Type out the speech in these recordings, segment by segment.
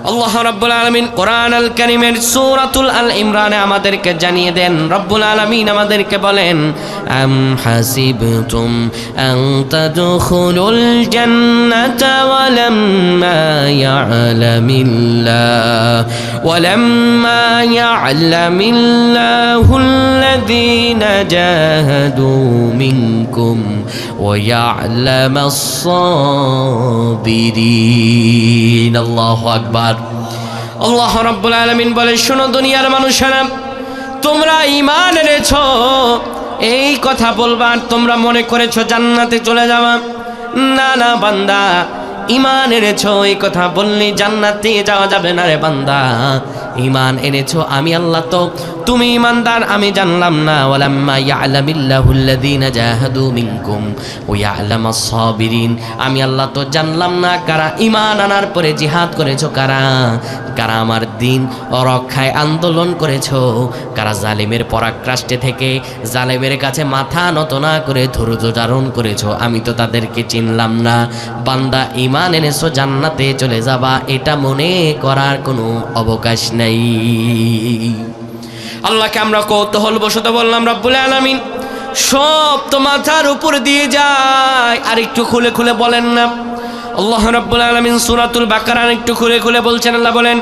আল্লাহ রাব্বুল আলামিন কোরআন আল কারীমের সূরাতুল আল ইমরানে আমাদেরকে জানিয়ে দেন, রব্বুল আলামিন আমাদেরকে বলেন, আম হাসিবতুম আন তাদখুলুল জান্নাতা ওয়ালাম্মা ইয়া'লামিল্লাহুল্লাযীনা জাহাদু মিনকুম ওয়া ইয়া'লামাস সাবিরিন। আল্লাহু আকবার। আল্লাহ রাব্বুল আলামিন বলে, শোনো দুনিয়ার মানুষেরা, তোমরা ঈমান এনেছো, এই কথা বলবা তোমরা মনে করেছো জান্নাতে চলে যাবা। না না বান্দা, ঈমান এনেছো এই কথা বললি জান্নাতে যাওয়া যাবে না রে বান্দা। ঈমান এনেছো আমি আল্লাহ, তো তুমি ঈমানদার আমি জানলাম না। ওয়ালাম্মা ইয়া'লামিল্লাহুল্লাযীনা জাহাদু মিনকুম ওয়া ইয়া'লামাস সাবিরিন, আমি আল্লাহ তো জানলাম না কারা ঈমান আনার পরে জিহাদ করেছো, কারা কারা আমার দিন রক্ষায় আন্দোলন করেছো, কারা জালিমের পরাক্রাষ্টে থেকে জালিমের কাছে মাথা নত না করে ধৈর্য ধারণ করেছো, আমি তো তাদেরকে চিনলাম না। বান্দা ঈমান এনেছো জান্নাতে চলে যাবা, এটা মনে করার কোনো অবকাশ নাই। আল্লাহকে আমরা কৌতূহল বশত বললাম, রব্বুল আলামিন সব তো মাথার উপর দিয়ে যায়, আর একটু খুলে খুলে বলেন না। আল্লাহ রাব্বুল আলামিন সূরাতুল বাকারার একটু খুলে খুলে বলছেন, আল্লাহ বলেন,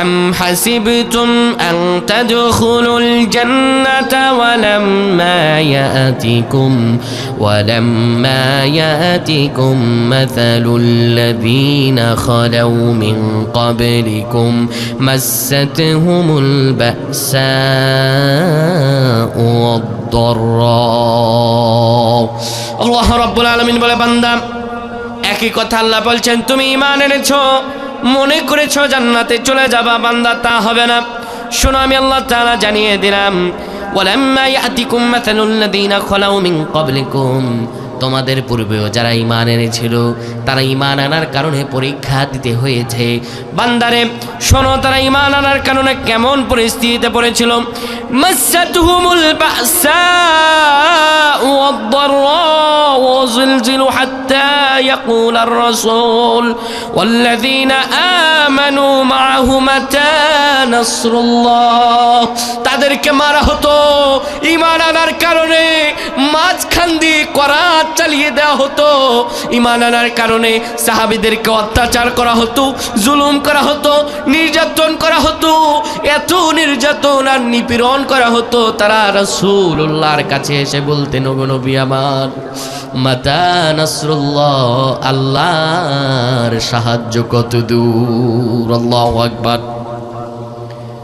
আম হাসিবতুম আন তাদখুলুল জান্নাতা ওয়ালাম্মা ইয়াতিকুম মাসালুল লাযীনা খালাউ মিন ক্বাবলিকুম মাসসাতহুমুল বা'সাউ ওয়াদ-দাররা। আল্লাহ রাব্বুল আলামিন বলে, বান্দা একই কথা আল্লাহ বলছেন, তুমি ঈমান এনেছো মনে করেছো জান্নাতে চলে যাবা, বান্দা তা হবে না। শোনো আমি আল্লাহ তাআলা জানিয়ে দিলাম, ওয়ালাম্মা ইয়াতিকুম মাসালুল লাযীনা খালাউ মিন ক্বাবলিকুম, তোমাদের পূর্বেও যারা ঈমান এনেছিল তারা ঈমান আনার কারণে পরীক্ষা দিতে হয়েছে। বান্দারে শোনো, তারা ঈমান আনার কারণে কেমন পরিস্থিতিতে পড়েছিল। মাসসাতুহুমুল বা'সাউ ওয়াদ-দাররা ওয়া যুলজিলু হাত্তা ইয়াকুলার রাসূল ওয়াল্লাযীনা আমানু মা'আহু মাতা নাসরুল্লাহ। তাদেরকে মারা হতো ঈমান আনার কারণে, মাঝখান দিয়ে করাত চালিয়ে দেওয়া হতো। ঈমান আনার কারণে সাহাবীদেরকে অত্যাচার করা হতো, জুলুম করা হতো, নির্যাতন করা হতো, এত নির্যাতন আর নিপীড়ন করা হতো। তারা রাসূলুল্লাহর কাছে এসে বলতেন, ওগো নবী আমার, মাতা নাসরুল্লাহ, আল্লাহর সাহায্য কত দূর। আল্লাহু আকবার।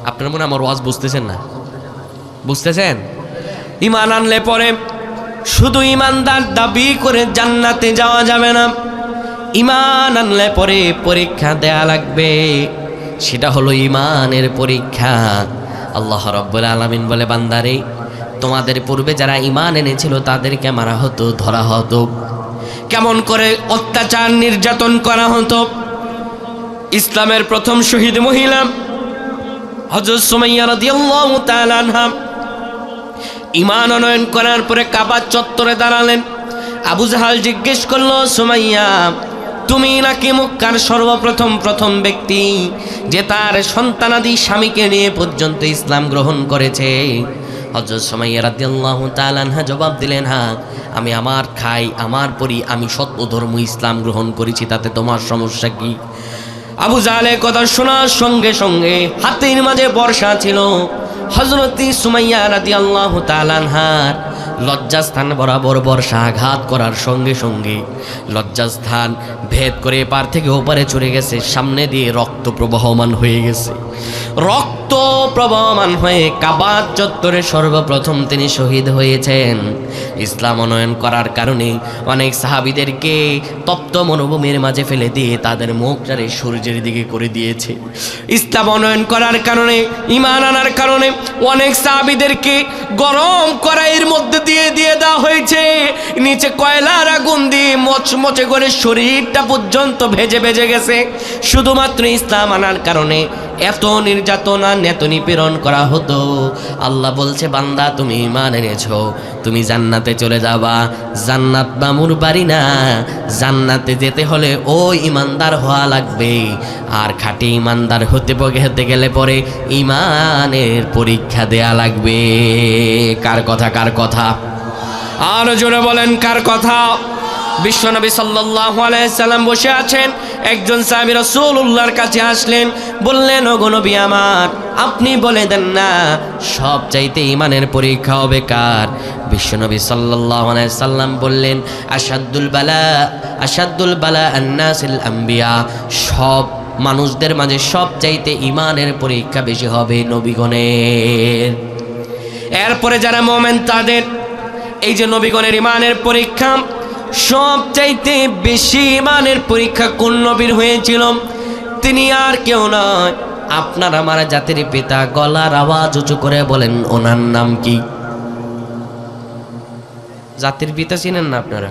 আপনারা মনে আমার ওয়াজ বুঝতেছেন না? বুঝতেছেন? ঈমান আনলে পরে শুধু ঈমানদার দাবি করে জান্নাতে যাওয়া যাবে না, ঈমান আনলে পরে পরীক্ষা দেয়া লাগবে, সেটা হলো ঈমানের পরীক্ষা। আল্লাহ রাব্বুল আলামিন বলে, বান্দারে তোমাদের পূর্বে যারা ঈমান এনেছিল তাদেরকে মারা হতো, ধরা হতো, কেমন করে অত্যাচার নির্যাতন করা হতো। ইসলামের প্রথম শহীদ মহিলা হযরত সুমাইয়া রাদিয়াল্লাহু তাআলা আনহা ঈমান আনয়ন করার পরে কাবার চত্বরে দাঁড়ালেন। আবু জাহাল জিজ্ঞেস করলো, সুমাইয়া তুমি নাকি মক্কার সর্বপ্রথম ব্যক্তি যে তার সন্তানাদি স্বামীকে নিয়ে পর্যন্ত ইসলাম গ্রহণ করেছে? হযরত সুমাইয়া রাদিয়াল্লাহু তাআলা আনহা জবাব দিলেন, হ্যাঁ, আমি আমার খাই, আমার পরি, আমি সত্যধর্ম ইসলাম গ্রহণ করেছি, তাতে তোমার সমস্যা কি? আবু জাহেলের কথা শোনার সঙ্গে সঙ্গে হাতের মাঝে বর্শা ছিল। হযরত সুমাইয়া রাদিয়াল্লাহু তাআলা আনহার লজ্জাস্থান বরাবর বর্শা আঘাত করার সঙ্গে সঙ্গে লজ্জাস্থান ভেদ করে এপার থেকে ওপারে চলে গেছে, সামনে দিয়ে রক্ত প্রবাহমান হয়ে গেছে। রক্ত প্রবাহমান হয়ে কাবার চত্বরে সর্বপ্রথম তিনি শহীদ হয়েছেন। ইসলাম আনয়ন করার কারণে অনেক সাহাবীদেরকে তপ্ত মরুভূমির মাঝে ফেলে দিয়ে তাদের মুখটারে সূর্যের দিকে করে দিয়েছে। ইসলাম আনয়ন করার কারণে, ঈমান আনার কারণে অনেক সাহাবীদেরকে গরম কড়াইয়ের মধ্যে দিয়ে দেওয়া হয়েছে, নিচে কয়লার আগুন দিয়ে মচমচে করে শরীরটা পর্যন্ত ভেজে গেছে। শুধুমাত্র ইসলাম আনার কারণে এত নির্যাতনা এত নিপীড়ন করা হতো। আল্লাহ বলছে, বান্দা তুমি ঈমান এনেছো, তুমি জান্নাতে চলে যাবা। জান্নাত মামুর বাড়ি না, জান্নাতে যেতে হলে ও ঈমানদার হওয়া লাগবে। আর খাঁটি ঈমানদার হতে গেলে পরে ঈমানের পরীক্ষা দেয়া লাগবে। কার কথা? কার কথা? আর জোরে বলেন কার কথা? বিশ্বনবী সাল্লাল্লাহু আলাইহি সাল্লাম বসে আছেন, একজন সাহাবী রাসূলুল্লাহর কাছে আসলেন, বললেন, ওগো নবী আমার, আপনি বলে দেন না সবচাইতে ঈমানের পরীক্ষা হবে কার? বিশ্বনবী সাল্লাল্লাহু আলাইহি সাল্লাম বললেন, আশাদ্দুল বালা আন্নাসিল আম্বিয়া, সব মানুষদের মাঝে সবচাইতে ঈমানের পরীক্ষা বেশি হবে নবীগণের। এরপরে যারা মুমিন তাদের, এই যে নবীগণের ঈমানের পরীক্ষা, সবচাইতে বেশি ঈমানের পরীক্ষা কোন নবীর হয়েছিল? তিনি আর কেউ নয়, আপনার আমার জাতির পিতা। গলার আওয়াজ উঁচু করে বলেন, ওনার নাম কি? জাতির পিতা চিনেন না আপনারা?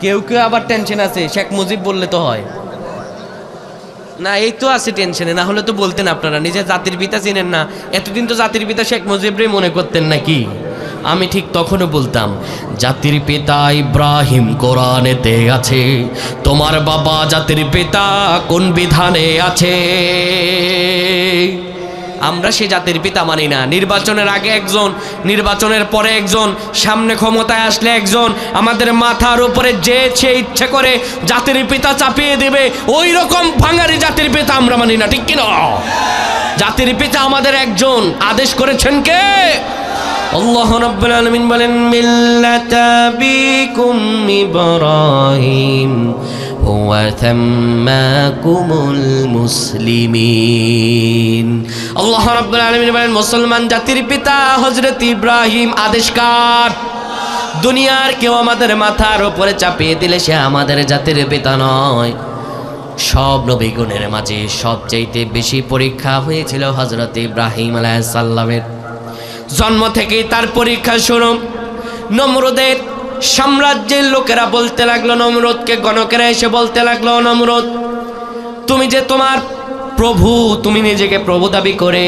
কেউ কেউ আবার টেনশন আছে, শেখ মুজিব বললে তো হয় না। এই তো আছে টেনশনে, না হলে তো বলতেন আপনারা। নিজে জাতির পিতা চিনেন না? এতদিন তো জাতির পিতা শেখ মুজিবরে মনে করতেন নাকি? আমি ঠিক তখনও বলতাম, জাতির পিতা ইব্রাহিম কোরআনেতে আছে, তোমার বাবা জাতির পিতা কোন বিধানে আছে? আমরা সে জাতির পিতা মানি না। নির্বাচনের আগে একজন, নির্বাচনের পরে একজন, সামনে ক্ষমতায় আসলে একজন, আমাদের মাথার উপরে যে ইচ্ছে করে জাতির পিতা চাপিয়ে দেবে, ওই রকম ভাঙারি জাতির পিতা আমরা মানি না, ঠিক কিনা? জাতির পিতা আমাদের একজন, আদেশ করেছেন কে? আল্লাহ রাব্বুল আলামিন বলেন, মিল্লাতা বিকুম ইব্রাহিম হুয়া সাম্মাকুমুল মুসলিমিন। আল্লাহ রাব্বুল আলামিন বলেন, মুসলমান জাতির পিতা হযরত ইব্রাহিম। আদেশ কার? দুনিয়ার কেউ আমাদের মাথার উপরে চাপিয়ে দিলে সে আমাদের জাতির পিতা নয়। সব নবীগণের মাঝে সবচাইতে বেশি পরীক্ষা হয়েছিল হযরত ইব্রাহিম আলাইহিস সালামের। জন্ম থেকেই তার পরীক্ষা শুরু। নমরুদের সাম্রাজ্যের লোকেরা বলতে লাগলো নমরুদকে, গণকেরা এসে বলতে লাগলো, নমরুদ, তুমি যে তোমার প্রভু, তুমি নিজেকে প্রভু দাবি করে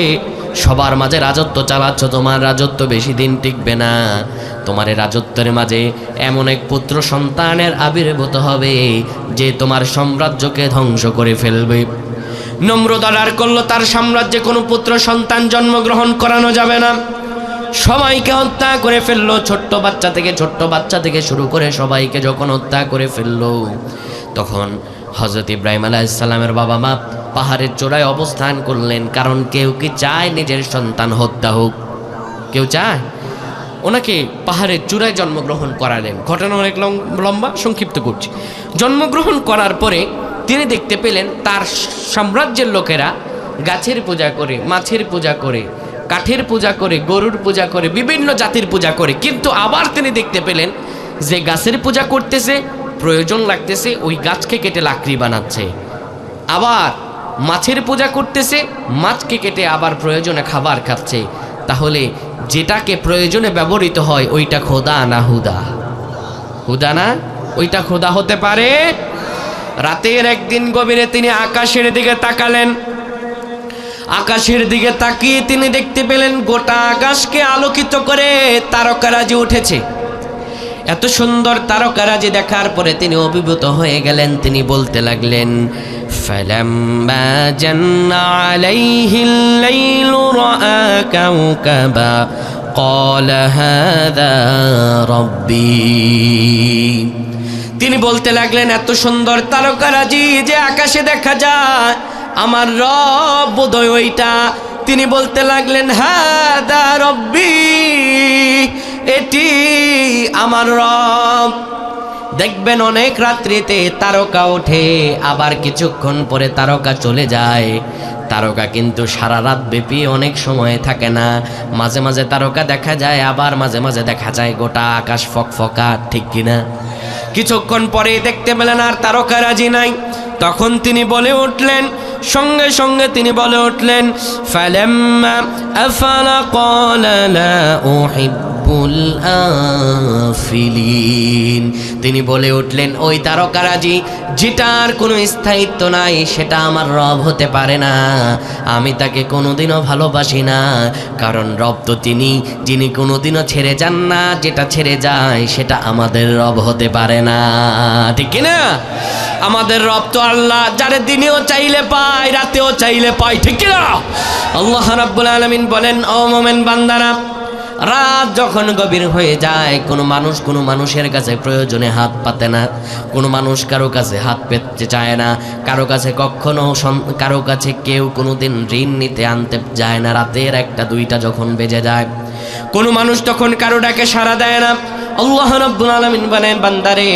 সবার মাঝে রাজত্ব চালাচ্ছ, তোমার রাজত্ব বেশি দিন টিকবে না। তোমার রাজত্বের মাঝে এমন এক পুত্র সন্তানের আবির্ভূত হবে যে তোমার সাম্রাজ্যকে ধ্বংস করে ফেলবে। নমরুদ অর্ডার করলো, তার সাম্রাজ্যে কোনো পুত্র সন্তান জন্মগ্রহণ করানো যাবে না। সবাইকে হত্যা করে ফেললো, ছোট্ট বাচ্চা থেকে শুরু করে সবাইকে যখন হত্যা করে ফেললো, তখন হযরত ইব্রাহিম আলাইহিস সালামের বাবা মা পাহাড়ের চূড়ায় অবস্থান করলেন। কারণ কেউ কি চায় নিজের সন্তান হত্যা হোক? কেউ চায়? ওনাকে পাহাড়ের চূড়ায় জন্মগ্রহণ করালেন। ঘটনা অনেক লম্বা, সংক্ষিপ্ত করছি। জন্মগ্রহণ করার পরে তিনি দেখতে পেলেন তার সাম্রাজ্যের লোকেরা গাছের পূজা করে, মাছের পূজা করে, কাঠের পূজা করে, গরুর পূজা করে, বিভিন্ন জাতির পূজা করে। কিন্তু আবার তিনি দেখতে পেলেন যে গাছের পূজা করতেছে, প্রয়োজন লাগতেছে, ওই গাছকে কেটে লাকড়ি বানাচ্ছে। আবার মাছের পূজা করতেছে, মাছকে কেটে আবার প্রয়োজনে খাবার খাচ্ছে। তাহলে যেটাকে প্রয়োজনে ব্যবহৃত হয় ওইটা খোদা না হুদা? হুদা না? ওইটা খোদা হতে পারে? রাতের একদিন গভীরে তিনি আকাশের দিকে তাকালেন। আকাশের দিকে তাকিয়ে তিনি দেখতে পেলেন গোটা আকাশকে আলোকিত করে তারকারাজি উঠেছে। এত সুন্দর তারকারাজি দেখার পরে তিনি অভিভূত হয়ে গেলেন। তিনি বলতে লাগলেন, ফালাম্মা জান্না আলাইহিল লাইলু রাআ কাওকাবা ক্বালা হাযা রাব্বি। তিনি বলতে লাগলেন, এত সুন্দর তারকারাজি যে আকাশে দেখা যায়, আমার রব বোধহয় ওইটা। তিনি বলতে লাগলেন, হাদা রব্বি, এটি আমার রব। দেখবেন অনেক রাত্রিতে তারকা ওঠে, আবার কিছুক্ষণ পরে তারকা চলে যায়। তারকা কিন্তু সারা রাত ব্যাপী অনেক সময় থাকে না। মাঝে মাঝে তারকা দেখা যায়, আবার মাঝে মাঝে দেখা যায় গোটা আকাশ ফকফকা, ঠিক কিনা? কিছুক্ষণ পরে দেখতে পেলেন আর তারকারাজি নাই। তখন তিনি বলে উঠলেন, সঙ্গে সঙ্গে তিনি বলে উঠলেন, ফালাম্মা আফালা ক্বালা লা উহিব্বুল আফিলিন। তিনি বলে উঠলেন, ওই তারকারাজি যেটার কোনো স্থায়িত্ব নাই সেটা আমার রব হতে পারে না, আমি তাকে কোনোদিনও ভালোবাসি না। কারণ রব তো তিনি যিনি কোনোদিনও ছেড়ে যান না, যেটা ছেড়ে যায় সেটা আমাদের রব হতে পারে না, ঠিক কিনা? আমাদের রব তো আল্লাহ, যারে দিনেও চাইলে পায়, রাতেও চাইলে পায়, ঠিক কিনা? আল্লাহ রাব্বুল আলামিন বলেন, ও মোমেন বান্দারা, রাত যখন গভীর হয়ে যায় কোনো মানুষের কাছে প্রয়োজনে হাত পাতে না, কোনো মানুষ কারো কাছে হাত পেতে চায় না, কারো কাছে কখনো কারো কাছে কেউ কোনোদিন ঋণ নিতে আনতে যায় না। রাতের 1-2টা যখন বেজে যায় কোনো মানুষ তখন কারো ডাকে সাড়া দেয় না। আল্লাহ রাব্বুল আলামিন বলেন, বান্দারে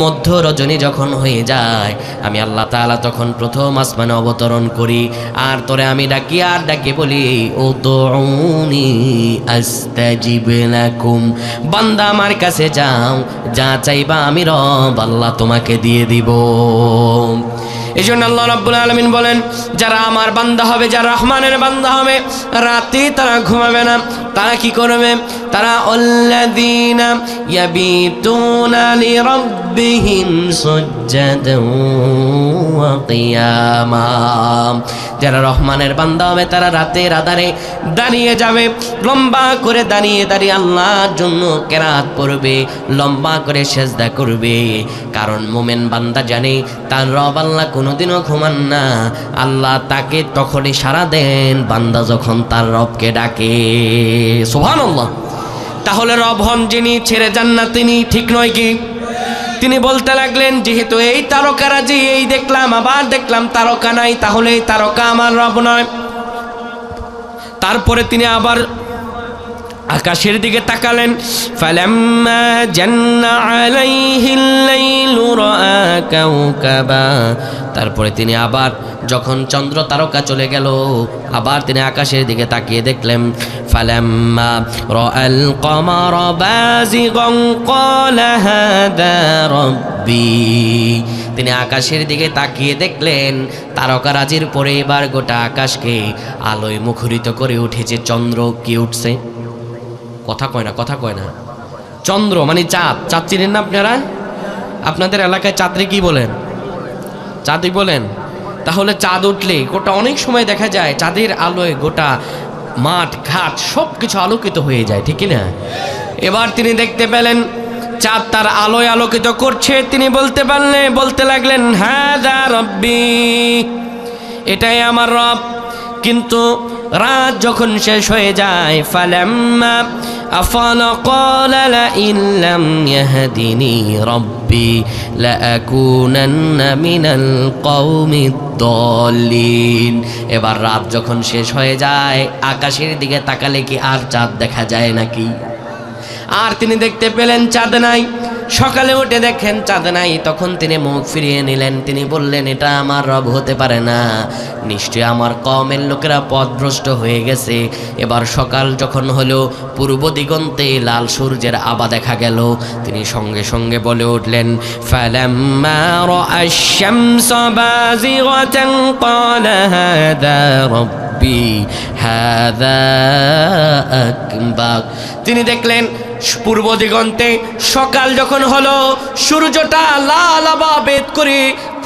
মধ্য রজনী যখন হয়ে যায় আমি আল্লাহ তাআলা তখন প্রথম আসমানে অবতরণ করি, আর তোরে আমি ডাকি আর ডাকি বলি, উদউনি আস্তাজিব লাকুম, বান্দা আমার কাছে যাও, যা চাইবা আমি রব আল্লাহ তোমাকে দিয়ে দিব। এই জন্য আল্লাহ রাব্বুল আলামিন বলেন, যারা আমার বান্দা হবে, যারা রহমানের বান্দা হবে, রাতে তারা ঘুমাবে না। তারা কি করবে? তারা আল্লাযীনা ইয়াবিতুনা লিরাব্বিহিম সুজদান ওয়া কিয়ামা, যারা রহমানের বান্দা হবে তারা রাতের আধারে দাঁড়িয়ে যাবে, লম্বা করে দাঁড়িয়ে দাঁড়িয়ে আল্লাহর জন্য কেরাত পড়বে, লম্বা করে সেজদা করবে। কারণ মোমেন বান্দা জানে তার রব আল্লাহ কোনোদিনও ঘুমান না, আল্লাহ তাকে তখনই সাড়া দেন বান্দা যখন তার রবকে ডাকে। সুবহানাল্লাহ। তাহলে রব হন যিনি, ছেড়ে যান না তিনি, ঠিক নয় কি? তিনি বলতে লাগলেন, যেহেতু এই তারকারাজি এই দেখলাম আবার দেখলাম তারকা নাই, তাহলে এই তারকা আমার রব নয়। তারপরে তিনি আবার আকাশের দিকে তাকালেন, ফালাম্মা জান্না আলাইহিল লাইলু রাআ কাওকাবা, তারপরে তিনি আবার যখন চন্দ্র তারকা চলে গেল আবার তিনি আকাশের দিকে তাকিয়ে দেখলেন, ফালাম্মা রাআল কমারা বাযিগান ক্বালা হাদা রাব্বি, তিনি আকাশের দিকে তাকিয়ে দেখলেন তারকারাজির পরে এবার গোটা আকাশকে আলোয় মুখরিত করে উঠেছে। চন্দ্র কি উঠছে? কথা কয় না। চন্দ্র মানে চাঁদ। চাঁদ চিনেন না আপনারা? আপনাদের এলাকায় চাঁদরে কি বলেন? চাঁদই বলেন। তাহলে চাঁদ উঠলে গোটা অনেক সময় দেখা যায় চাঁদের আলোয় গোটা মাঠ ঘাট সব কিছু আলোকিত হয়ে যায়, ঠিক না? এবার তিনি দেখতে পেলেন চাঁদ তার আলোয় আলোকিত করছে। তিনি বলতে লাগলেন, হাদা রব্বি, এটাই আমার রব। কিন্তু রাত যখন শেষ হয়ে যায়, ফালাম্মা আফালা ক্বালা লা ইল্লাম ইয়াহদিনি রাব্বি লাআকুনান্না মিনাল কওমিদ দাল্লিন। এবার রাত যখন শেষ হয়ে যায় আকাশের দিকে তাকালে কি আর চাঁদ দেখা যায় নাকি? আর তিনি দেখতে পেলেন চাঁদ নাই। সকালে উঠে দেখেন চাঁদ নাই, তখন তিনি মুখ ফিরিয়ে নিলেন। তিনি বললেন, এটা আমার রব হতে পারে না, নিশ্চয়ই আমার কওমের লোকেরা পথভ্রষ্ট হয়ে গেছে। এবার সকাল যখন হলো পূর্ব দিগন্তে লাল সূর্যের আভা দেখা গেল। তিনি সঙ্গে সঙ্গে বলে উঠলেন, ফালাম্মা রাআশ শামসা বাযিগাতান ক্বালা হাদা রাব্বি হাদা আকবার। তিনি দেখলেন পূর্ব দিগন্তে সকাল যখন হলো সূর্যটা লাল আভা ভেদ করে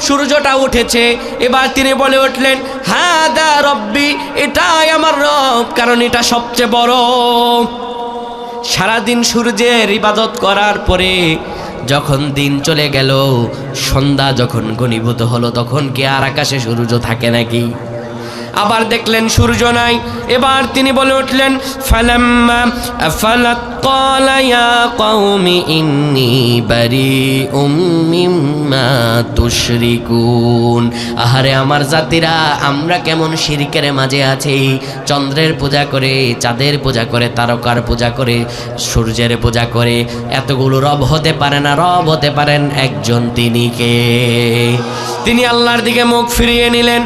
সূর্যটা উঠেছে। এবার তিনি বলে উঠলেন, হাদা রব্বি, এটাই আমার রব, কারণ এটা সবচেয়ে বড়। সারাদিন সূর্যের ইবাদত করার পরে যখন দিন চলে গেল, সন্ধ্যা যখন ঘনীভূত হলো, তখন কি আর আকাশে সূর্য থাকে নাকি? আবার দেখলেন সূর্য নাই। এবার তিনি বলে উঠলেন, ফালাম্মা আফালাত ক্বালা ইয়া কওমি ইন্নী বারিউম মিম্মা তুশরিকুন। আহারে আমার জাতিরা, আমরা কেমন শিরকের মাঝে আছি। চন্দ্রের পূজা করে, চাঁদের পূজা করে, তারকার পূজা করে, সূর্যের পূজা করে, এতগুলো রব হতে পারে না। রব হতে পারেন একজন, তিনি কে? তিনি আল্লাহর দিকে মুখ ফিরিয়ে নিলেন।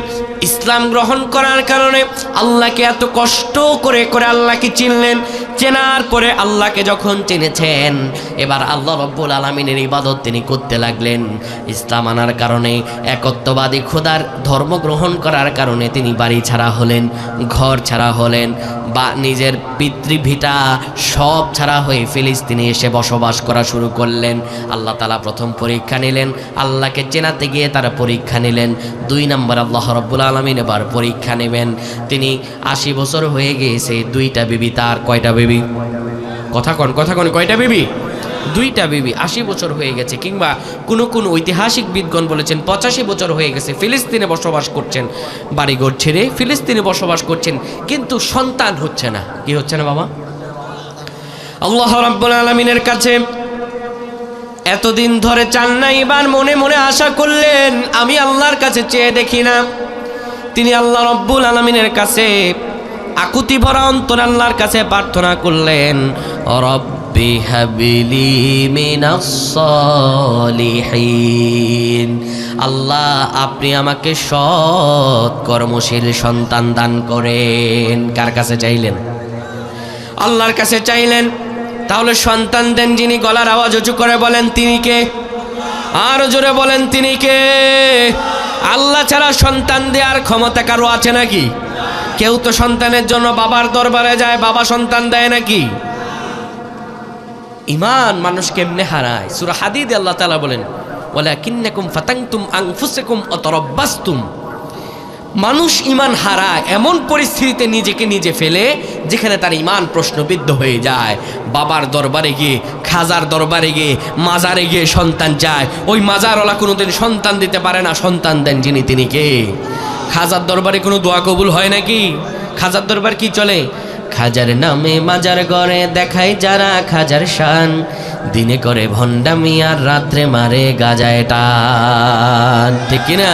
ইসলাম গ্রহণ করার কারণে আল্লাহকে এত কষ্ট করে আল্লাহকে চিনলেন। চেনার পরে আল্লাহকে যখন চিনেছেন, এবার আল্লাহ রব্বুল আলামিনের ইবাদত তিনি করতে লাগলেন। ইসলাম আনার কারণে, একত্ববাদী খোদার ধর্ম গ্রহণ করার কারণে তিনি বাড়ি ছাড়া হলেন, ঘর ছাড়া হলেন, বা নিজের পিতৃভিটা সব ছাড়া হয়ে ফিলিস্তিনে এসে বসবাস করা শুরু করলেন। আল্লাহ তাআলা প্রথম পরীক্ষা নিলেন, আল্লাহকে চেনাতে গিয়ে তারা পরীক্ষা নিলেন। 2 নম্বর আল্লাহ রব্বুল আলামিন এবার পরীক্ষা নেবেন। তিনি 80 বছর হয়ে গিয়েছে, 2টা বিবি তার। কয়টা বিবি? কথা কন কয়টা বিবি? 2টা বিবি। 80 বছর হয়ে গেছে, কিংবা কোন ঐতিহাসিক বিদগণ বলেছেন 85 বছর হয়ে গেছে ফিলিস্তিনে বসবাস করছেন, বাড়িঘর ছেড়ে ফিলিস্তিনে বসবাস করছেন, কিন্তু সন্তান হচ্ছে না। কি হচ্ছে না বাবা? আল্লাহ রাব্বুল আলামিনের কাছে এতদিন ধরে চান না, এবার মনে মনে আশা করলেন আমি আল্লাহর কাছে চেয়ে দেখি না। তিনি আল্লাহ রাব্বুল আলামিনের কাছে আকুতি ভরা অন্তর আল্লাহর কাছে প্রার্থনা করলেন, রব্বি হাবলি মিনাস সালিহিন। আল্লাহ, আপনি আমাকে সৎ কর্মশীল সন্তান দান করেন। কার কাছে চাইলেন? আল্লাহর কাছে চাইলেন। তাহলে সন্তান দেন যিনি, গলার আওয়াজ উঁচু করে বলেন তিনি কে? আরো জোরে বলেন তিনি কে? আল্লাহ ছাড়া সন্তান দেওয়ার ক্ষমতা কারো আছে নাকি? কেউ তো সন্তানের জন্য বাবার দরবারে যায়, বাবা সন্তান দেয় নাকি? ঈমান মানুষ কেমনে হারায়? সূরা হাদীদে আল্লাহ তাআলা বলেন, ওয়ালাকিন্নাকুম ফাতানতুম আনফুসাকুম ওয়া তারাব্বাসতুম। মানুষ ঈমান হারায় এমন পরিস্থিতিতে নিজেকে নিজে ফেলে যেখানে তার ঈমান প্রশ্নবিদ্ধ হয়ে যায়। বাবার দরবারে গিয়ে, খাজার দরবারে গিয়ে, মাজারে গিয়ে সন্তান চায়। ওই মাজারওয়ালা কোনোদিন সন্তান দিতে পারে না। সন্তান দেন যিনি তিনি কে? খাজার দরবারে কোনো দোয়া কবুল হয় নাকি? খাজার দরবার কি চলে? খাজার নামে মাজার গড়ে দেখায় যারা খাজার শান, দিনে করে ভণ্ডামি আর রাত্রে মারে গাজায় টান। ঠিক কিনা?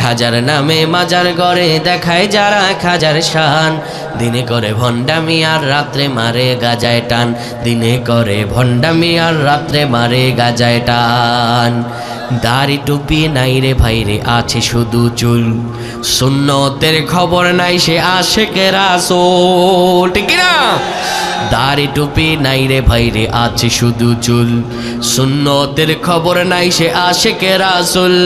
খাজার নামে মাজার গড়ে দেখায় যারা খাজার শান, দিনে করে ভণ্ডামি আর রাত্রে মারে গাজায় টান। দিনে করে ভণ্ডামি আর রাত্রে মারে গাজায় টান। দাড়ি টুপি নাই রে ভাইরে, আছে শুধু চুল, সুন্নতের খবর নাই সে আশেকে রাসূল। ঠিক না? দাড়ি টুপি নাই রে ভাইরে, আছে শুধু চুল, সুন্নতের খবর নাই সে আশেকে রাসূল।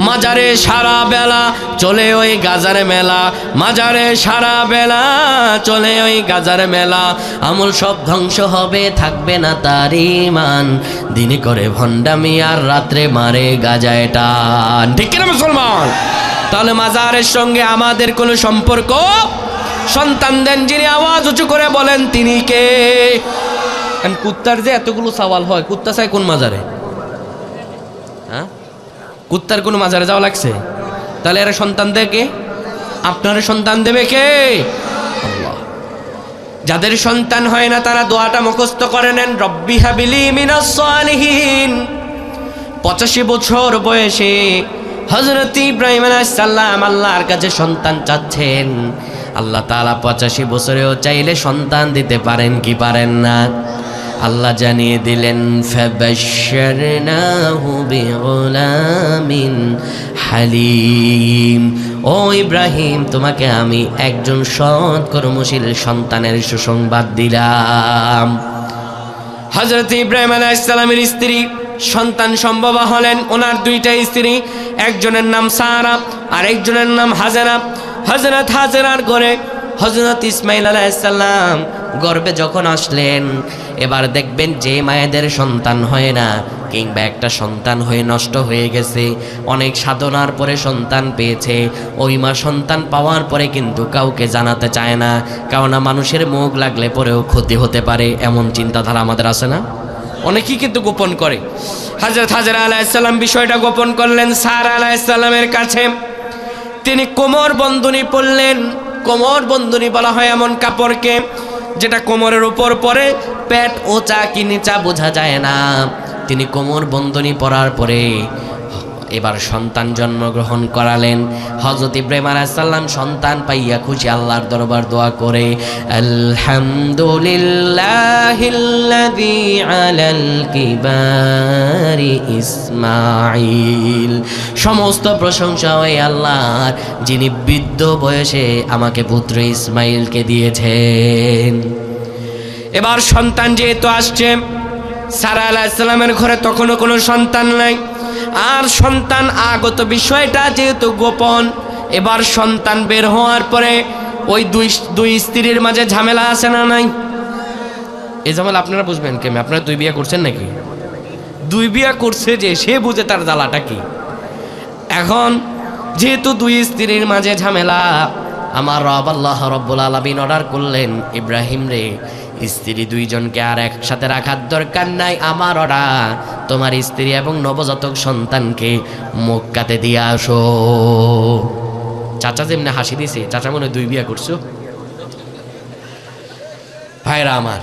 মাজারে সারা বেলা চলে ওই গাজার মেলা, মাজারে সারা বেলা চলে ওই গাজার মেলা। আমল সব ধ্বংস হবে, থাকবে না তার ঈমান, দিনে করে ভণ্ডামি আর রাত্রে মারে গাজায় টান। ঠিক কিনা মুসলমান? তাহলে মাজারের সঙ্গে আমাদের কোনো সম্পর্ক? সন্তান দেন যিনি, আওয়াজ উঁচু করে বলেন তিনি কে? কুত্তার যে এতগুলো সওয়াল হয়, কুত্তা চাই কোন মাজারে? হ্যাঁ, কুত্তার কোন মাজারে যাওয়া লাগছে? তাহলে এরা সন্তান দেয় কে? আপনার সন্তান দেবে কে? আল্লাহ। যাদের সন্তান হয় না তারা দোয়াটা মুখস্থ করে নেন, রব্বি হাবলি মিনাস সালিহিন। 85 বছর বয়সে হযরত ইব্রাহিম আলাইহিস সালাম আল্লাহর কাছে সন্তান চাচ্ছেন। আল্লাহ তাআলা 85 বছরেও চাইলে সন্তান দিতে পারেন কি পারেন না? আল্লাহ জানিয়ে দিলেন, ফাবাশশারনাহু বিগুলামিন হালিম। ও ইব্রাহিম, তোমাকে আমি একজন সৎ কর্মশীল সন্তানের সুসংবাদ দিলাম। হযরত ইব্রাহিম আলাইহিস সালামের স্ত্রী সন্তান সম্ভবা হলেন। ওনার 2টা স্ত্রী, একজনের নাম সারা আর একজনের নাম হাজেরা। হযরত হাজেরার ঘরে হযরত ইসমাইল আলাইহিস সালাম গর্ভে যখন আসলেন, এবার দেখবেন যে মায়েদের সন্তান হয় না, কিংবা একটা সন্তান হয়ে নষ্ট হয়ে গেছে, অনেক সাধনার পরে সন্তান পেয়েছে, ওই মা সন্তান পাওয়ার পরে কিন্তু কাউকে জানাতে চায় না, কারণ মানুষের মুখ লাগলে পরেও ক্ষতি হতে পারে, এমন চিন্তাধারা আমাদের আছে না? অনেকেই কিন্তু গোপন করে। হযরত হাজেরা আলাইহিস সালাম বিষয়টা গোপন করলেন সারা আলাইহিস সালামের কাছে। তিনি কোমর বন্ধনী পরলেন। কোমর বন্ধনী বলা হয় এমন কাপড়কে যেটা কোমরের উপর পরে পেট ওচা কি নিচা বোঝা যায় না। তিনি কোমর বন্ধনী পরার পরে এবার সন্তান জন্মগ্রহণ করালেন। হযরত ইব্রাহিম আলাইহিস সালাম সন্তান পাইয়া খুশি আল্লাহর দরবার দোয়া করে, আলহামদুলিল্লাহিল্লাযী আলাল কিবারি ইসমাঈল। সমস্ত প্রশংসা ওই আল্লাহর, যিনি বৃদ্ধ বয়সে আমাকে পুত্র ইসমাঈলকে দিয়েছেন। এবার সন্তান যেহেতু আসছে, সারা আলাইহিস সালামের ঘরে তখনও কোনো সন্তান নাই, আর সন্তান আগত বিষয়টা যেহেতু গোপন, এবার সন্তান বের হওয়ার পরে ওই দুই স্ত্রীর মাঝে ঝামেলা আছে না নাই? এই ঝামেলা আপনারা বুঝবেন কেমন? আপনারা 2 বিয়ে করছেন নাকি? 2 বিয়ে করছে যে সে বুঝে তার জ্বালাটা কি। এখন যেহেতু 2 স্ত্রীর মাঝে ঝামেলা, আমার রব আল্লাহ রব্বুল আলামিন অর্ডার করলেন, ইব্রাহিম রে, স্ত্রী 2 জনকে আর একসাথে রাখার দরকার নাই, আমার অর্ডার, তোমার স্ত্রী এবং নবজাতক সন্তানকে মক্কাতে দিয়ে আসো। চাচা যেমনি হাসি দিছে, চাচা মনে 2 বিয়ে করছো? ভাইরা আমার,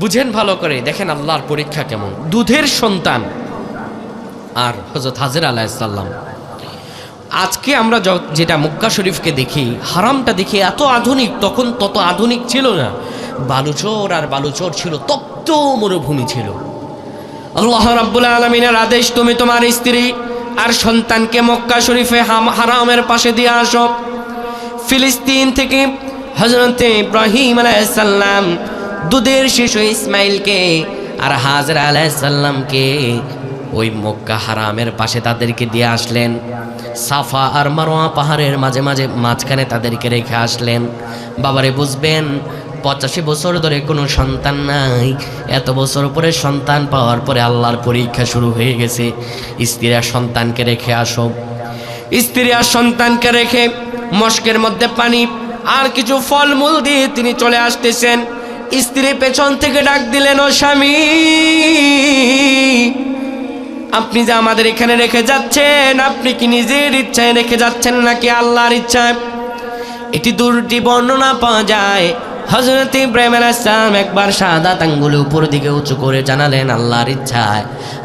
বুঝেন ভালো করে, দেখেন আল্লাহর পরীক্ষা কেমন। দুধের সন্তান আর হযরত হাজরা আলাইহিস সালাম। আজকে আমরা যেটা মক্কা শরীফকে দেখি, হারামটা দেখি এত আধুনিক, তখন তত আধুনিক ছিল না। বালুচর আর বালুচর ছিল, তপ্ত মরুভূমি ছিল। আল্লাহ রাব্বুল আলামিনের আদেশ, তুমি তোমার স্ত্রী আর সন্তানকে মক্কা শরীফে হারামের পাশে দিয়ে আসো। ফিলিস্তিন থেকে হযরত ইব্রাহিম আলাইহিস সালাম দুধের শিশু ইসমাইলকে আর হাজরা আলাইহিস সালামকে ওই মক্কা হারামের পাশে তাদেরকে দিয়ে আসলেন। সাফা আর মারওয়া পাহাড়ের মাঝখানে তাদেরকে রেখে আসলেন। বাবারে বুঝবেন, 85 বছর ধরে কোনো সন্তান নাই, এত বছর পরে সন্তান পাওয়ার পরে আল্লাহর পরীক্ষা শুরু হয়ে গেছে। স্ত্রী আর সন্তানকে রেখে আসো। স্ত্রী আর সন্তানকে রেখে মশকের মধ্যে পানি আর কিছু ফলমূল দিয়ে তিনি চলে আসতেছেন। স্ত্রী পেছন থেকে ডাক দিলেন, ও স্বামী, আপনি যে আমাদের এখানে রেখে যাচ্ছেন, আপনি কি নিজের ইচ্ছায় রেখে যাচ্ছেন নাকি আল্লাহর ইচ্ছায়? এটি 2টি বর্ণনা পাওয়া যায়। হযরত ইব্রাহিম আলাইহিস সালাম একবার শাহাদাত আঙ্গুল উপর দিকে উঁচু করে জানালেন আল্লাহর ইচ্ছায়।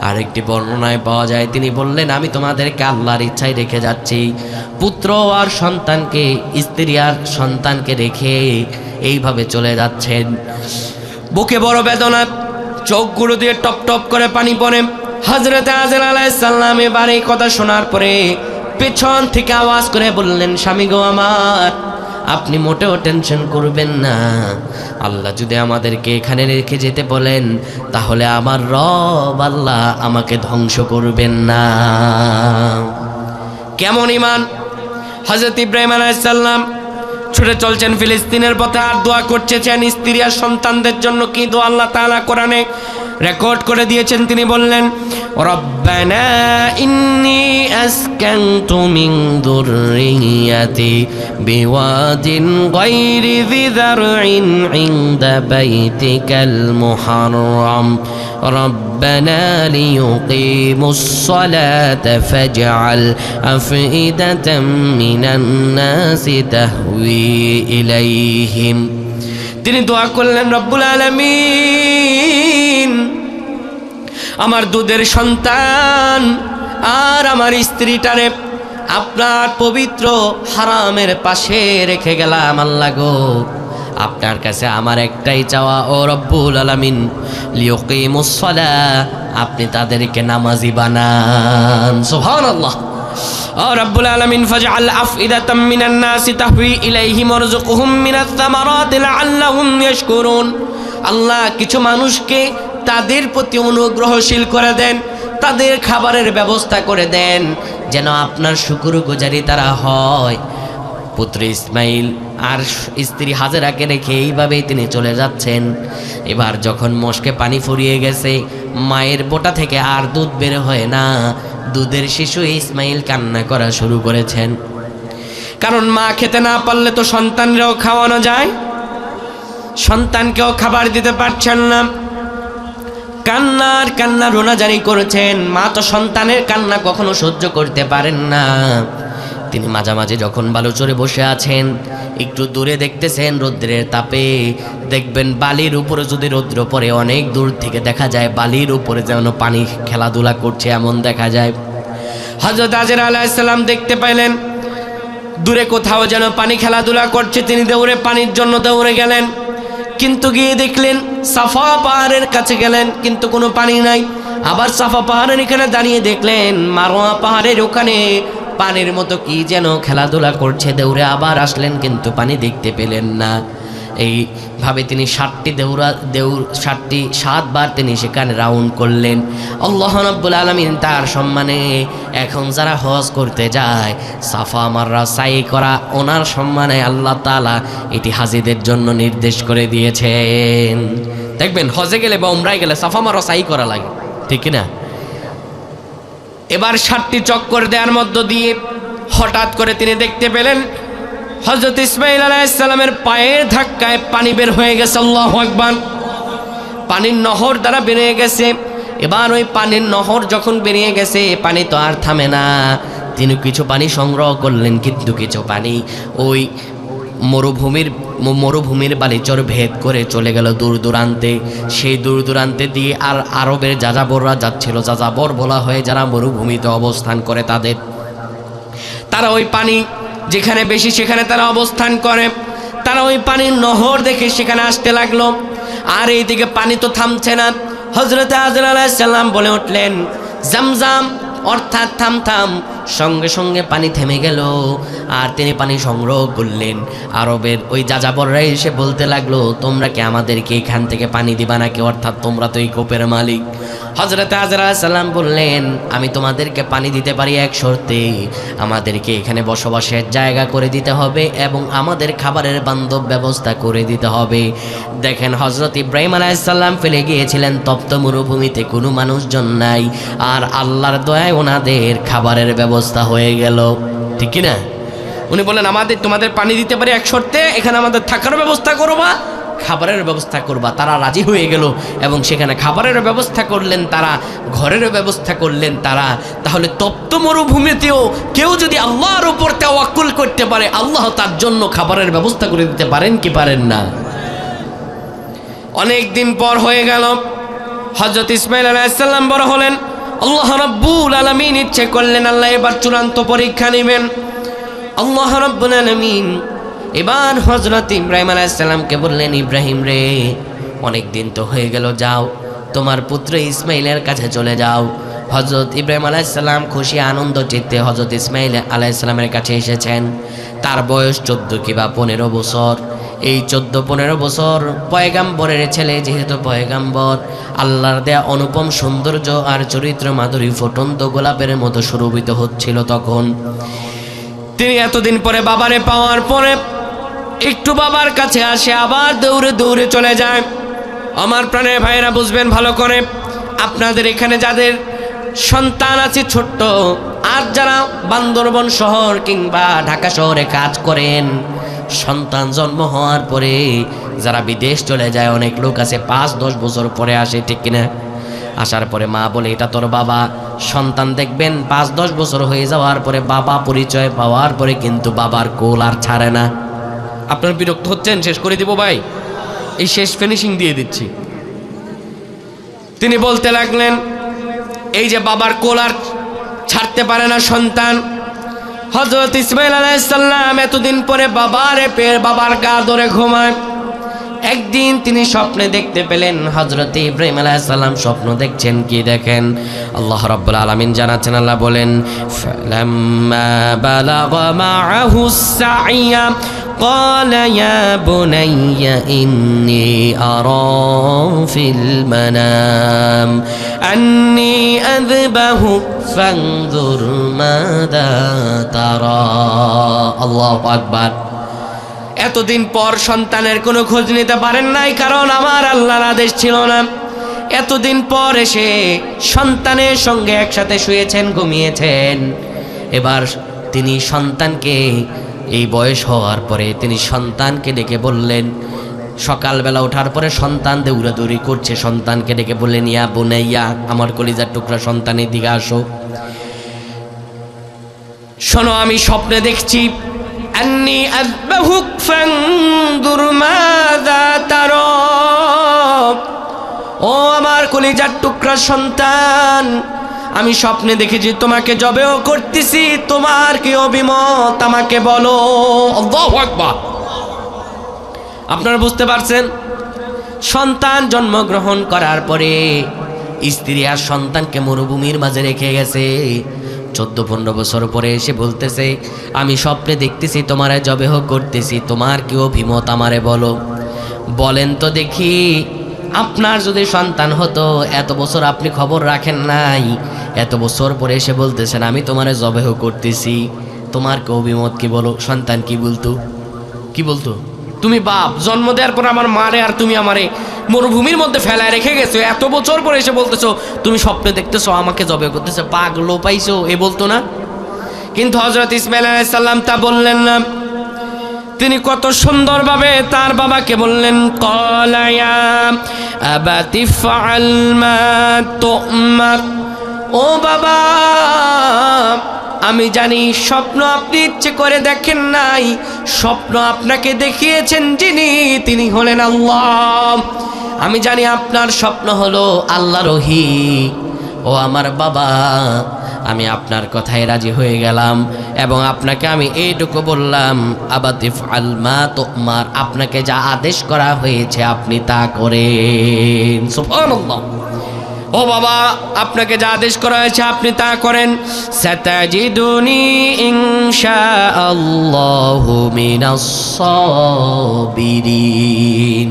আরেকটি বর্ণনায় পাওয়া যায় তিনি বললেন, আমি তোমাদেরকে আল্লাহর ইচ্ছায় রেখে যাচ্ছি। পুত্র আর সন্তানকে, স্ত্রী আর সন্তানকে রেখে এইভাবে চলে যাচ্ছেন। বুকে বড় বেদনা, চোখগুলো দিয়ে টপ টপ করে পানি পড়ে। হযরত হাজরা আলাইহিস সালাম এবার এই কথা শোনার পরে পেছন থেকে আওয়াজ করে বললেন, স্বামী গো আমার, আপনি মোটেও টেনশন করবেন না। আল্লাহ যদি আমাদেরকে এখানে রেখে যেতে বলেন, তাহলে আমার রব আল্লাহ আমাকে ধ্বংস করবেন না। কেমন ইমান! হযরত ইব্রাহিম আলাইহিস সালাম ছুটে চলছেন ফিলিস্তিনের পথে, আর দোয়া করছেন স্ত্রী আর সন্তানদের জন্য। কি দোয়া আল্লাহ তাআলা কোরআনে রেকর্ড করে দিয়েছেন। তিনি বললেন, রব্বানা ইন্নী আসকানতু মিন যুররিয়াতি বিওয়াদিন গায়রি যি যারইন ইনদা বাইতিকাল মুহাররাম রব্বানা লিয়ুকিমুস সালাতা ফাজআল আফইদাতাম মিনান নাসি তাহওয়ি ইলাইহিম। তিনি দোয়া করলেন, রব্বুল আলামিন, আমার দুধের সন্তান আর আমার স্ত্রীটারে আপনার পবিত্র হারামের পাশে রেখে গেলাম। আল্লাহ গো, আপনার কাছে আমার একটাই চাওয়া, ও রব্বুল আলামিন, লিয়ুকিমুস সালাহ, আপনি তাদেরকে নামাজি বানান। সুবহানাল্লাহ। ও রব্বুল আলামিন, ফাজআল আফইদাতাম মিনান নাসি তাহওয়ি ইলাইহিম ওয়ারযুকহুম মিনাত থামারাতি লাআল্লাহুম ইয়াশকুরুন। আল্লাহ, কিছু মানুষকে তাদের প্রতি অনুগ্রহশীল করে দেন, তাদের খাবারের ব্যবস্থা করে দেন, যেন আপনার শুকরগুজারি তারা হয়। পুত্র ইসমাইল আর স্ত্রী হাজেরাকে রেখে এইভাবেই তিনি চলে যাচ্ছেন। এবার যখন মশকে পানি ফুরিয়ে গেছে, মায়ের বোটা থেকে আর দুধ বের হয় না, দুধের শিশু ইসমাইল কান্না করা শুরু করেছেন। কারণ মা খেতে না পারলে তো সন্তানরাও খাওয়ানো যায়, সন্তানকেও খাবার দিতে পারছেন না। কান্না রোনাজারি করেছেন। মা তো সন্তানের কান্না কখনো সহ্য করতে পারেন না। তিনি মাঝামাঝি যখন বালুচরে বসে আছেন, একটু দূরে দেখতেছেন রৌদ্রের তাপে, দেখবেন বালির উপরে যদি রৌদ্র পড়ে, অনেক দূর থেকে দেখা যায় বালির উপরে যেন পানি খেলাধুলা করছে, এমন দেখা যায়। হযরত হাজরা আলাইহিস সালাম দেখতে পাইলেন দূরে কোথাও যেন পানি খেলাধুলা করছে। তিনি দৌড়ে পানির জন্য দৌড়ে গেলেন, কিন্তু গিয়ে দেখলেন সাফা পাহাড়ের কাছে গেলেন, কিন্তু কোনো পানি নাই। আবার সাফা পাহাড়ের এখানে দাঁড়িয়ে দেখলেন মারওয়া পাহাড়ের ওখানে পানির মতো কি যেন খেলাধুলা করছে। দৌড়ে আবার আসলেন, কিন্তু পানি দেখতে পেলেন না। এইভাবে তিনি 7বার তিনি সেখানে রাউন্ড করলেন। আল্লাহ রাব্বুল আলামিন তার সম্মানে এখন যারা হজ করতে যায় সাফা মাররা সাই করা ওনার সম্মানে আল্লাহ তাআলা এটি হাজীদের জন্য নির্দেশ করে দিয়েছেন। দেখবেন হজে গেলে বা উমরায় গেলে সাফা মাররা সাই করা লাগে, ঠিক না? এবার 7টি চক্কর দেওয়ার মধ্য দিয়ে হঠাৎ করে তিনি দেখতে পেলেন হযরত ইসমাঈল আলাইহিস সালামের পায়ের ধাক্কায় পানি বের হয়ে গেছে। আল্লাহু আকবার! পানির নহর দ্বারা বেরিয়ে গেছে। এবার ওই পানির নহর যখন বেরিয়ে গেছে, পানি তো আর থামে না। তিনি কিছু পানি সংগ্রহ করলেন, কিন্তু কিছু পানি ওই মরুভূমির বালিচর ভেদ করে চলে গেল দূর দূরান্তে। সেই দূর দূরান্তে দিয়ে আর আরবের যাযাবররা যাচ্ছিল। যাযাবর বলা হয় যারা মরুভূমিতে অবস্থান করে তারা ওই পানি যেখানে বেশি সেখানে তারা অবস্থান করে। তারা ওই পানির নহর দেখে সেখানে আসতে লাগলো। আর এইদিকে পানি তো থামছে না। হযরত হাজর আলাইহিস সালাম বলে উঠলেন, জামজাম, অর্থাৎ থাম থাম। সঙ্গে সঙ্গে পানি থেমে গেল। আর তিনি পানি সংগ্রহ করলেন। আরবের ওই যাযাবররা এসে বলতে লাগলো, তোমরা কি আমাদেরকে এখান থেকে পানি দিবা নাকি? অর্থাৎ তোমরা তো এই কূপের মালিক। হযরত হাজর আলাইহিস সালাম বললেন, আমি তোমাদেরকে পানি দিতে পারি এক শর্তে, আমাদেরকে এখানে বসবাসের জায়গা করে দিতে হবে এবং আমাদের খাবারের বান্ধব ব্যবস্থা করে দিতে হবে। দেখেন হযরত ইব্রাহিম আলাইহিস সালাম ফেলে গিয়েছিলেন তপ্ত মরুভূমিতে, কোনো মানুষজন নাই। আর আল্লাহর দয়ায় ওনাদের খাবারের ব্যবস্থা হয়ে গেল, ঠিক না? উনি বলেন, তোমাদের পানি দিতে পারি এক শর্তে, এখানে আমাদের থাকার ব্যবস্থা করবা, খাবারের ব্যবস্থা করবা। তারা রাজি হয়ে গেল এবং সেখানে খাবারের ব্যবস্থা করলেন তারা, ঘরের ব্যবস্থা করলেন তারা। তাহলে তপ্ত মরুভূমিতেও কেউ যদি আল্লাহর উপর তাওয়াক্কুল করতে পারে, আল্লাহ তার জন্য খাবারের ব্যবস্থা করে দিতে পারেন কি পারেন না? অনেক দিন পর হয়ে গেল, হযরত ইসমাঈল আলাইহিস সালাম বড় হলেন। আল্লাহ রাব্বুল আলামিন ইচ্ছে করলেন আল্লাহ এবার চূড়ান্ত পরীক্ষা নেবেন। আল্লাহ রাব্বুল আলামিন এবার হযরত ইব্রাহিম আলাইহিস সালামকে বললেন, ইব্রাহিম রে, অনেক দিন তো হয়ে গেল, যাও তোমার পুত্র ইসমাঈলের কাছে চলে যাও। হযরত ইব্রাহিম আলাইহিস সালাম খুশি আনন্দ চিত্তে হযরত ইসমাঈল আলাইহিস সালামের কাছে এসেছেন। তার বয়স 14 কিংবা 15 বছর। এই 14-15 বছর পয়গাম্বরের ছেলে, যেহেতু পয়গাম্বর, আল্লাহর দেয়া অনুপম সৌন্দর্য আর চরিত্র মাধুরী ফুটন্ত গোলাপের মতো সুরভিত হচ্ছিল তখন। তিনি এতদিন পরে বাবারে পাওয়ার পরে একটু বাবার কাছে আসে, আবার দৌড়ে দৌড়ে চলে যায়। আমার প্রাণের ভাইয়েরা বুঝবেন ভালো করে, আপনাদের এখানে যাদের সন্তান আছে ছোট্ট, আর যারা বান্দরবন শহর কিংবা ঢাকা শহরে কাজ করেন, সন্তান জন্ম হওয়ার পরে যারা বিদেশ চলে যায়, অনেক লোক আছে 5-10 বছর পরে আসে, ঠিক কিনা? আসার পরে মা বলে, এটা তোর বাবা। সন্তান দেখবেন 5-10 বছর হয়ে যাওয়ার পরে বাবা পরিচয় পাওয়ার পরে কিন্তু বাবার কোল আর ছাড়ে না। আপনার বিরক্ত হচ্ছেন? শেষ করে দিব ভাই, এই শেষ ফিনিশিং দিয়ে দিচ্ছি। তিনি বলতে লাগলেন, এই যে বাবার কোল আর ছাড়তে পারে না সন্তান। হযরত ইসমাঈল আলাইহিস সালাম এতদিন পরে বাবার গা ধরে ঘুমায়। একদিন তিনি স্বপ্নে দেখতে পেলেন হযরত ইব্রাহিম আলাইহিস সালাম স্বপ্ন দেখছেন। কি দেখেন? আল্লাহ রাব্বুল আলামিন জানাচ্ছেন, আল্লাহ বলেন, ফালাম্মা বালাগা মাআহুস সাইয়া ক্বালা ইয়া বুনাইয়া ইন্নী আরা ফিল মানাম আন্নী আযবাহু ফানজুর মাযা তারা। আল্লাহু আকবার। এতদিন পর সন্তানের কোনো খোঁজ নিতে পারেন নাই, কারণ আমার আল্লাহর আদেশ ছিল না। এতদিন পর এসে সন্তানের সঙ্গে একসাথে শুয়েছেন, ঘুমিয়েছেন। এবার তিনি সন্তানকে, এই বয়স হওয়ার পরে তিনি সন্তানকে ডেকে বললেন, সকালবেলা ওঠার পরে সন্তান দৌড়াদৌড়ি করছে, সন্তানকে ডেকে বললেন, ইয়া বুনাইয়া, আমার কলিজার টুকরা সন্তানের দিকে আসো, শোনো আমি স্বপ্নে দেখছি, আন্নী আযবাহুক ফানজুর মাযা তারা। ও আমার কলিজার টুকরা সন্তান, আমি স্বপ্নে দেখেছি তোমাকে জবেও করতেছি, তোমার কি অভিমত আমাকে বলো। আল্লাহু আকবার। আপনারা বুঝতে পারছেন? সন্তান জন্মগ্রহণ করার পরে স্ত্রী আর সন্তানকে মরুভূমির মাঝে রেখে গেছে। 14-15 বছর পরে এসে বলতেছে, আমি স্বপ্নে দেখতেছি তোমারে জবেহ করতেছি, তোমার কি অভিমত আমারে বলো। বলেন তো দেখি, আপনার যদি সন্তান হতো, এত বছর আপনি খবর রাখেন নাই, এত বছর পরে এসে বলতেছেন আমি তোমারে জবেহ করতেছি, তোমার কি অভিমত, কি বলো? সন্তান কি বলতো? কি বলতো? তুমি বাপ, জন্ম দেওয়ার পর আমার মারে আর তুমি আমারে মরুভূমির মধ্যে ফেলায় রেখে গেছো, এত বছর পরে এসে বলতেছো তুমি স্বপ্নে দেখতেছো আমাকে জবেহ করতেছে, পাগলো পাইছো, এ বলতো না? কিন্তু হযরত ইসমাঈল আলাইহিস সালাম তা বললেন না। তিনি কত সুন্দরভাবে তার বাবাকে বললেন, ক্বালা ইয়া আবাতি ফাআল মা তু'মার। ও বাবা, আমি জানি স্বপ্ন আপনি ইচ্ছে করে দেখেন নাই, স্বপ্ন আপনাকে দেখিয়েছেন যিনি, তিনি হলেন আল্লাহ। আমি জানি আপনার স্বপ্ন হলো আল্লাহর ওহী। ও আমার বাবা, আমি আপনার কথায় রাজি হয়ে গেলাম এবং আপনাকে আমি এইটুকু বললাম, আবাতিফ আলমা তুমার, আপনাকে যা আদেশ করা হয়েছে আপনি তা করেন। সুবহানাল্লাহ। ও বাবা, আপনাকে যা আদেশ করা হয়েছে আপনি তা করেন। সাতাজিদুনি ইনশাআল্লাহু মিনাস সাবিরিন।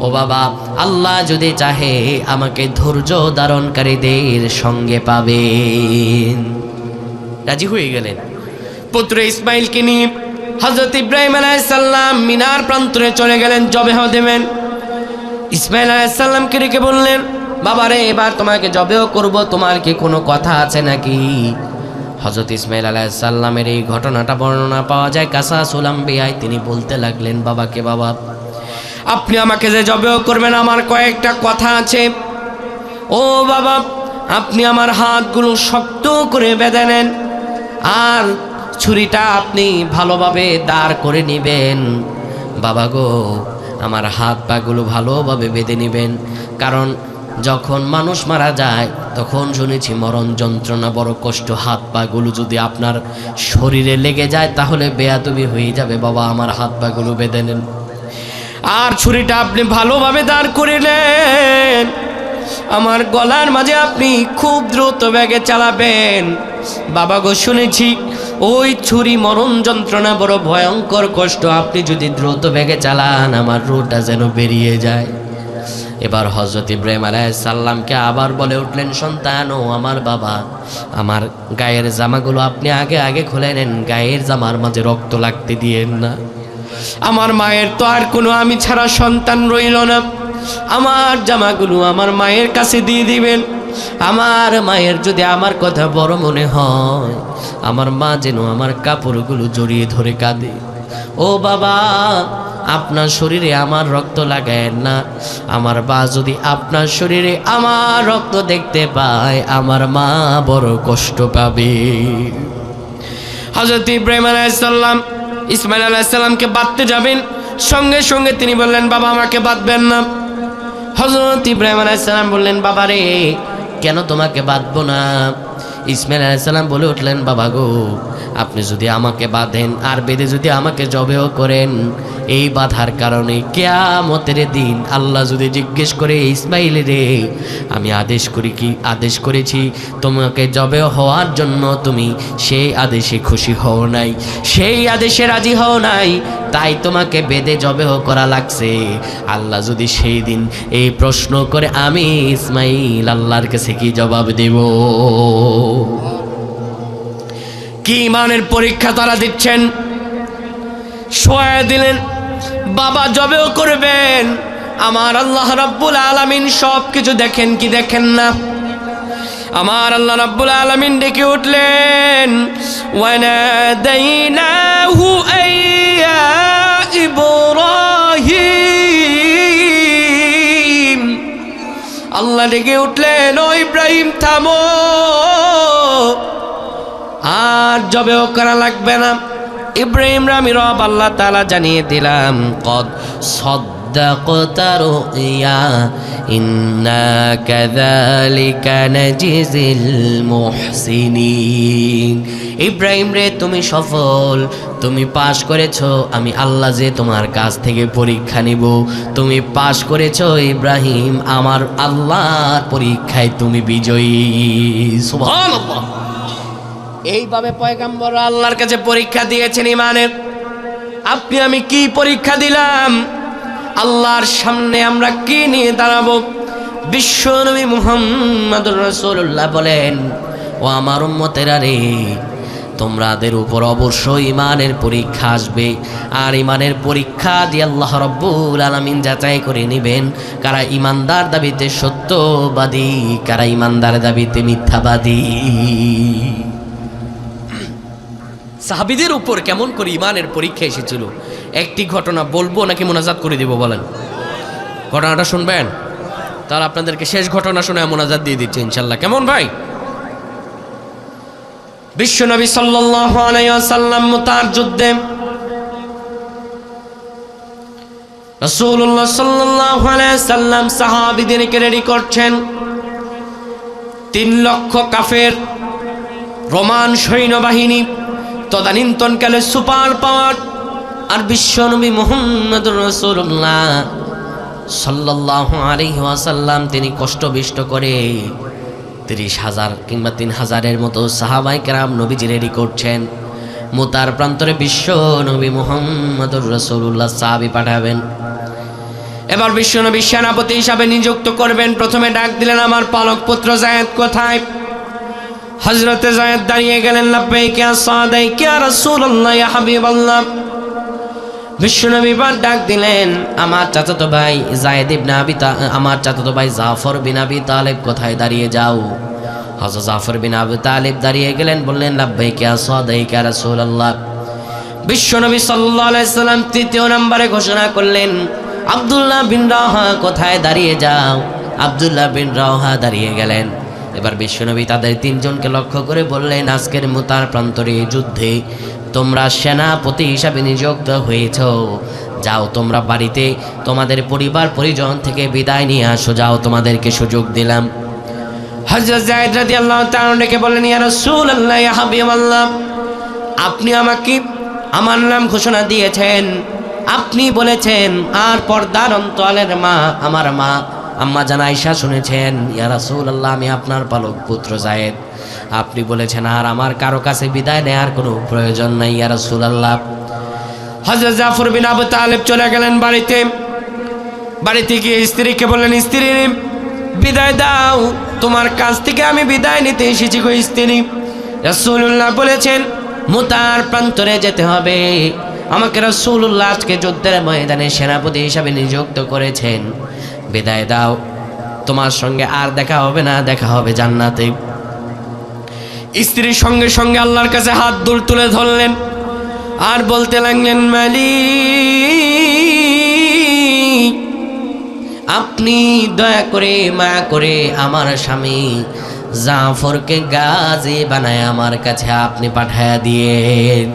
ও বাবা, আল্লাহ যদি চাহে আমাকে ধৈর্য ধারণকারীদের সঙ্গে পাবেন। রাজি হয়ে গেলেন। পুত্র ইসমাইলকে নিয়ে হযরত ইব্রাহিম আলাইহিস সালাম মিনার প্রান্তরে চলে গেলেন, জবেহ দেবেন। ইসমাইল আলাইহিস সালামকে ডেকে বললেন, বাবারে, এবার তোমাকে জবেহ করব, তোমার কি কোনো কথা আছে নাকি? হযরত ইসমাইল আলাইহিস সালামের এই ঘটনাটা বর্ণনা পাওয়া যায় কাসাসুল আমবিয়ায়। তিনি বলতে লাগলেন বাবাকে, বাবা, আপনি আমাকে যে জবেহ করবেন আমার কয়েকটা কথা আছে। ও বাবা, আপনি আমার হাতগুলো শক্ত করে বেঁধে নেন আর ছুরিটা আপনি ভালোভাবে দাঁড় করে নেবেন। বাবা গো, আমার হাত পাগুলো ভালোভাবে বেঁধে নেবেন, কারণ যখন মানুষ মারা যায় তখন শুনেছি মরণ যন্ত্রণা বড় কষ্ট। হাত পাগুলো যদি আপনার শরীরে লেগে যায় তাহলে বেয়াদবি হয়ে যাবে। বাবা, আমার হাত পাগুলো বেঁধে নেন আর ছুরিটা আপনি ভালোভাবে দাঁড় করে নেন। আমার গলার মাঝে আপনি খুব দ্রুত বেগে চালাবেন। বাবা গো, শুনেছি ওই ছুরি মরণ যন্ত্রণা বড় ভয়ঙ্কর কষ্ট, আপনি যদি দ্রুত বেগে চালান আমার রুহটা যেন বেরিয়ে যায়। এবার হযরত ইব্রাহিম আলাইহিস সালামকে আবার বলে উঠলেন, সন্তান, ও আমার বাবা, আমার গায়ের জামাগুলো আপনি আগে আগে খুলে নেন, গায়ের জামার মাঝে রক্ত লাগতে দিয়েন না। আমার মায়ের তো আর কোনো আমি ছাড়া সন্তান রইল না, আমার জামাগুলো আমার মায়ের কাছে দিয়ে দিবেন। আমার মায়ের যদি আমার কথা বড় মনে হয়, আমার মা যেন আমার কাপড়গুলো জড়িয়ে ধরে কাঁদে। ও বাবা, আপনার শরীরে আমার রক্ত লাগায়েন না। আমার মা যদি আপনার শরীরে আমার রক্ত দেখতে পায় আমার মা বড় কষ্ট পাবে। হযরত ইব্রাহিম আলাইহিস সালাম ইসমাইল আলাইহিস সালামকে বাঁধতে যাবেন, সঙ্গে সঙ্গে তিনি বললেন, বাবা, আমাকে বাঁধবেন না। হযরত ইব্রাহিম আলাইহিস সালাম বললেন, বাবা রে, কেন তোমাকে বাঁধবো না? ইসমাইল আলাইহিস সালাম বলে উঠলেন, বাবা গো, আপনি যদি আমাকে বাঁধেন আর বেঁধে যদি আমাকে জবেহ করেন, এই বাধার কারণে কিয়ামতের দিন আল্লাহ যদি জিজ্ঞেস করে, ইসমাইল রে, আমি আদেশ করেছি তোমাকে জবেহ হওয়ার জন্য, তুমি সেই আদেশে খুশি হও নাই, সেই আদেশে রাজি হও নাই, তাই তোমাকে বেঁধে জবেহ করা লাগছে। আল্লাহ যদি সেই দিন এই প্রশ্ন করে, আমি ইসমাইল আল্লাহর কাছে কি জবাব দেব? কি ইমানের পরীক্ষা তারা দিচ্ছেন। শোয়া দিলেন, বাবা জবেও করবেন। আমার আল্লাহ রাব্বুল আলামিন সব কিছু দেখেন কি দেখেন না? আমার আল্লাহ রাব্বুল আলামিন ডেকে উঠলেন, ওয়ানাদাইনাহু আইয়া ইব্রাহিম। আল্লাহ ডেকে উঠলেন, ও ইব্রাহিম থামো, আর জবেও করা লাগবে না। ইব্রাহিম আমি রব আল্লাহ তাআলা জানিয়ে দিলাম, কদ সাদ্দাকতা রুইয়া ইন্না কাযালিকা নাজিজিল মুহসিনিন। ইব্রাহিম রে, তুমি সফল, তুমি পাশ করেছো। আমি আল্লাহ যে তোমার কাছ থেকে পরীক্ষা নিব, তুমি পাশ করেছো ইব্রাহিম, আমার আল্লাহর পরীক্ষায় তুমি বিজয়ী। সুবহানাল্লাহ। এইভাবে পয়গম্বর আল্লাহর কাছে পরীক্ষা দিয়েছেন ইমানের। আপনি আমি কি পরীক্ষা দিলাম? আল্লাহর সামনে আমরা কি নিয়ে দাঁড়াবো? বিশ্বনবী মুহাম্মদুর রাসূলুল্লাহ বলেন, ও আমার উম্মতেরা রে, তোমাদের উপর অবশ্যই ইমানের পরীক্ষা আসবে। আর ইমানের পরীক্ষা দিয়ে আল্লাহ রাব্বুল আলামিন যাচাই করে নেবেন কারা ইমানদার দাবিতে সত্যবাদী, কারা ইমানদার দাবিতে মিথ্যাবাদী। সাহাবীদের উপর কেমন করে ইমানের পরীক্ষা এসেছিল একটি ঘটনা বলবো নাকি মোনাজাত করে দিব? বলেন, ঘটনাটা শুনবেন? তার আপনাদেরকে শেষ ঘটনা শুনে মোনাজাত দিয়ে দিচ্ছি ইনশাল্লাহ। কেমন ভাই? বিশ্বনবী সাল্লাল্লাহু আলাইহি ওয়াসাল্লাম মুতার যুদ্ধে রাসূলুল্লাহ সাল্লাল্লাহু আলাইহি ওয়াসাল্লাম সাহাবীদেরকে রেডি করছেন। 3 লক্ষ কাফের রোমান সৈন্যবাহিনী, তদানীন্তনকালে সুপার পাওয়ার। আর বিশ্বনবী মুহাম্মদুর রাসূলুল্লাহ সাল্লাল্লাহু আলাইহি ওয়াসাল্লাম তিনি কষ্টবিষ্ট করে 30,000 কিংবা 3,000-এর মতো সাহাবায়ে কেরাম নবীজি রেডি করছেন। মুতার প্রান্তরে বিশ্ব নবী মুহাম্মদুর রাসূলুল্লাহ সাহাবী পাঠাবেন। এবার বিশ্ব নবী সেনাপতি হিসাবে নিযুক্ত করবেন। প্রথমে ডাক দিলেন, আমার পালক পুত্র যায়েদ কোথায়? হযরতে যায়েদ দাঁড়িয়ে গেলেন, লাব্বাইক ইয়া সাদাইক ইয়া রাসূলুল্লাহ ইয়া হাবিবাল্লাহ। বিশ্বনবী বার ডাক দিলেন, আমার চাচাতো ভাই যায়েদ ইবনে আবি আমার চাচাতো ভাই জাফর বিন আবি তালেব কোথায়? দাঁড়িয়ে যাও। হযরত জাফর বিন আবি তালেব দাঁড়িয়ে গেলেন, বললেন, লাব্বাইক ইয়া সাদাইক ইয়া রাসূলুল্লাহ। বিশ্বনবী সাল্লাল্লাহু আলাইহি সাল্লাম তৃতীয় নম্বরে ঘোষণা করলেন, আব্দুল্লাহ বিন রাওহা কোথায়? দাঁড়িয়ে যাও। আব্দুল্লাহ বিন রাওহা দাঁড়িয়ে গেলেন। এবার বিশ্বনবী তাদের 3 জনকে লক্ষ্য করে বললেন, আজকের মুতার প্রান্তরে যুদ্ধে তোমরা সেনাপতি হিসাবে নিযুক্ত হয়েছ। যাও তোমরা বাড়িতে তোমাদের পরিবার পরিজন থেকে বিদায় নিয়ে আসো, যাও তোমাদেরকে সুযোগ দিলাম। হযরত যায়েদ রাদিয়াল্লাহু তাআলা ডেকে বললেন, ইয়া রাসূলুল্লাহ ইয়া হাবিবাল্লাহ, আপনি আমাকে আমার নাম ঘোষণা দিয়েছেন, আপনি বলেছেন, আর পর্দার অন্তরালের মা আমার মা আম্মা জান আয়েশা শুনেছেন, ইয়া রাসূলুল্লাহ আমি আপনার পালক পুত্র যায়েদ। আপনি বলেছেন আর আমার কারো কাছে বিদায় নেওয়ার কোনো প্রয়োজন নাই ইয়া রাসূলুল্লাহ। হযরত জাফর বিন আবু তালেব চলে গেলেন বাড়িতে। বাড়িতে গিয়ে স্ত্রীকে বললেন, স্ত্রী বিদায় দাও, তোমার কাছ থেকে আমি বিদায় নিতে এসেছি গো স্ত্রী। রাসূলুল্লাহ বলেছেন মুতার প্রান্তরে যেতে হবে, আমাকে রাসূলুল্লাহ আজকে যুদ্ধের ময়দানে সেনাপতি হিসাবে নিযুক্ত করেছেন, বিদায় দাও, তোমার সঙ্গে আর দেখা হবে না, দেখা হবে জান্নাতে। স্ত্রীর সঙ্গে সঙ্গে আল্লাহর কাছে হাত তুলে ধরলেন আর বলতে লাগলেন, মালিক আপনি দয়া করে মায়া করে আমার স্বামী জাফরকে গাজী বানায় আমার কাছে আপনি পাঠায়া দিয়েন।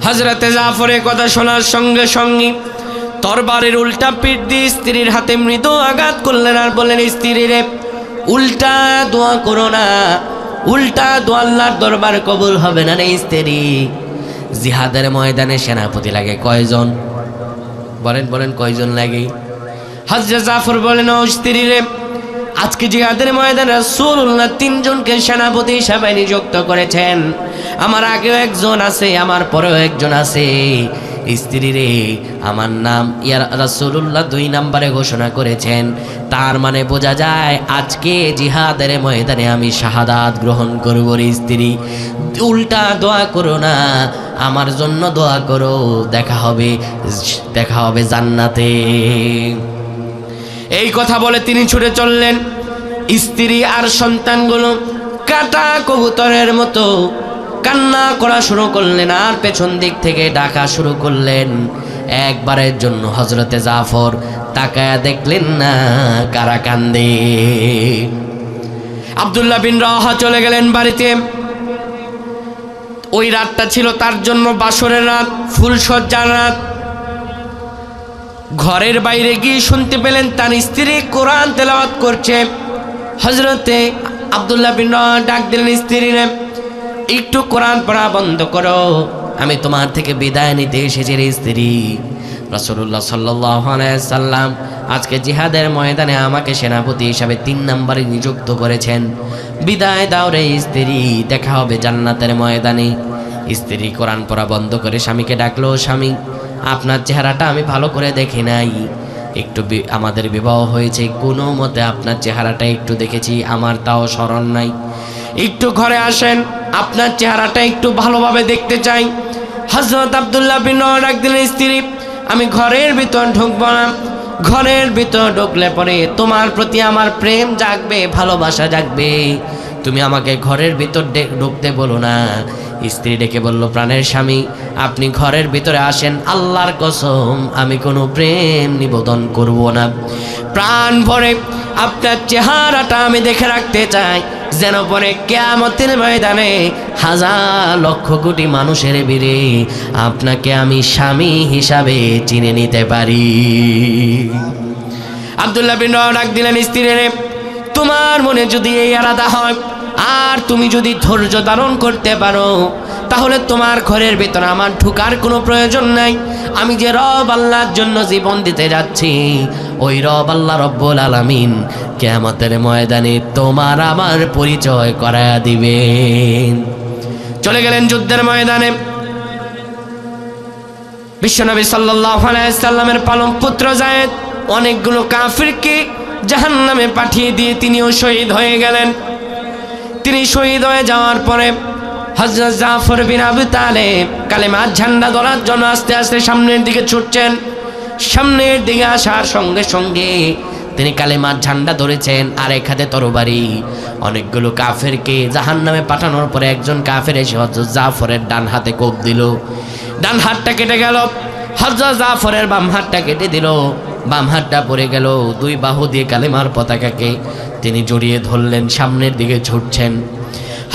হযরতে জাফরের কথা শোনার সঙ্গে সঙ্গে তরবারের উল্টা পিঠ দিয়ে স্ত্রীর হাতে মৃদু আঘাত করলেন আর বললেন, স্ত্রী রে, উল্টা দোয়া করো না, উল্টা দোয়া আল্লাহর দরবার কবুল হবে না রে স্ত্রী। জিহাদের ময়দানে সেনাপতি লাগে কয়জন? বলেন বলেন, কয়জন লাগে? হযরত জাফর বলেন, ও স্ত্রী রে, আজকে জিহাদের ময়দানে রাসূলুল্লাহ 3 জনকে সেনাপতি হিসেবে নিযুক্ত করেছেন। আমার আগেও একজন আছে, আমার পরেও একজন আছে। স্ত্রী রে, আমার নাম ইয়া রাসূলুল্লাহ 2 নম্বরে ঘোষণা করেছেন, তার মানে বোঝা যায় আজকে জিহাদের ময়দানে আমি শাহাদাত গ্রহণ করব রে স্ত্রী। উল্টা দোয়া করো না, আমার জন্য দোয়া করো, দেখা হবে জান্নাতে। এই কথা বলে তিনি ছুটে চললেন। স্ত্রী আর সন্তানগুলো কাটা কবুতরের মতো কান্না করা শুরু করলেন আর পেছন দিক থেকে ডাকা শুরু করলেন। একবারের জন্য হযরতে জাফর তাকায়া দেখলেন না কারা কান্দে। আব্দুল্লাহ বিন রাওহা চলে গেলেন বাড়িতে। ওই রাতটা ছিল তার জন্য বাসরের রাত, ফুলসজ্জার রাত। ঘরের বাইরে গিয়ে শুনতে পেলেন তার স্ত্রী কোরআন তেলাওয়াত করছে। হযরতে আব্দুল্লাহ বিন রাওহা ডাক দিলেন, স্ত্রীরে একটু কোরআন পড়া বন্ধ করো, আমি তোমার থেকে বিদায় নিতে এসেছি রে স্ত্রী। রাসূলুল্লাহ সাল্লাল্লাহু আলাইহি সাল্লাম আজকে জিহাদের ময়দানে আমাকে সেনাপতি হিসাবে 3 নম্বরে নিযুক্ত করেছেন, বিদায় দাও রে স্ত্রী, দেখা হবে জান্নাতের ময়দানে। স্ত্রী কোরআন পড়া বন্ধ করে স্বামীকে ডাকলো, স্বামী আপনার চেহারাটা আমি ভালো করে দেখি নাই, আমাদের বিবাহ হয়েছে, কোনো মতে আপনার চেহারাটা একটু দেখেছি, আমার তাও স্মরণ নাই, একটু ঘরে আসেন, আপনার চেহারাটা একটু ভালোভাবে দেখতে চাই। হযরত আব্দুল্লাহ বিন ওমর ডাক দিলেন, স্ত্রী আমি ঘরের ভিতর ঢুকবো না, ঘরের ভিতর ঢুকলে পরে তোমার প্রতি আমার প্রেম জাগবে, ভালোবাসা জাগবে, তুমি আমাকে ঘরের ভিতর ঢুকতে বলো না। স্ত্রী ডেকে বলল, প্রাণের স্বামী আপনি ঘরের ভিতরে আসেন, আল্লাহর কসম আমি কোনো প্রেম নিবেদন করব না, প্রাণ ভরে আপনার চেহারাটা আমি দেখে রাখতে চাই, যেন পরে কিয়ামতের ময়দানে হাজার লক্ষ কোটি মানুষের ভিড়ে আপনাকে আমি স্বামী হিসাবে চিনে নিতে পারি। আব্দুল্লাহ বিন ওমর ডাক দিলেন, স্ত্রীরে তোমার মনে যদি এই ইরাদা হয় আর তুমি যদি ধৈর্য ধারণ করতে পারো, তাহলে তোমার ঘরের ভিতরে আমার ঢোকার কোনো প্রয়োজন নাই। আমি যে রব আল্লাহর জন্য জীবন দিতে যাচ্ছি, ওই রব আল্লাহ রব্বুল আলামিন কিয়ামতের ময়দানে তোমার আমার পরিচয় করায়া দিবেন। চলে গেলেন যুদ্ধের ময়দানে। বিশ্বনবী সাল্লাল্লাহু আলাইহি সাল্লামের পালক পুত্র যায়েদ অনেকগুলো কাফিরকে জাহান্নামে পাঠিয়ে দিয়ে তিনিও শহীদ হয়ে গেলেন। তিনি শহীদ হয়ে যাওয়ার পরে হযরত জাফর বিন আবু তালেব কালেমার ঝান্ডা ধরার জন্য আস্তে আস্তে সামনের দিকে ছুটছেন। সামনের দিকে আসার সঙ্গে সঙ্গে তিনি কালেমার ঝান্ডা ধরেছেন, আর এক হাতে তরবারি। অনেকগুলো কাফেরকে জাহান্নামে পাঠানোর পরে একজন কাফের এসে হযরত জাফরের ডান হাতে কোপ দিল, ডান হাতটা কেটে গেল। হযরত জাফরের বাম হাতটা কেটে দিল, বাম হাতটা পড়ে গেল। দুই বাহু দিয়ে কালেমার পতাকাকে তিনি জড়িয়ে ধরলেন, সামনের দিকে ছুটছেন।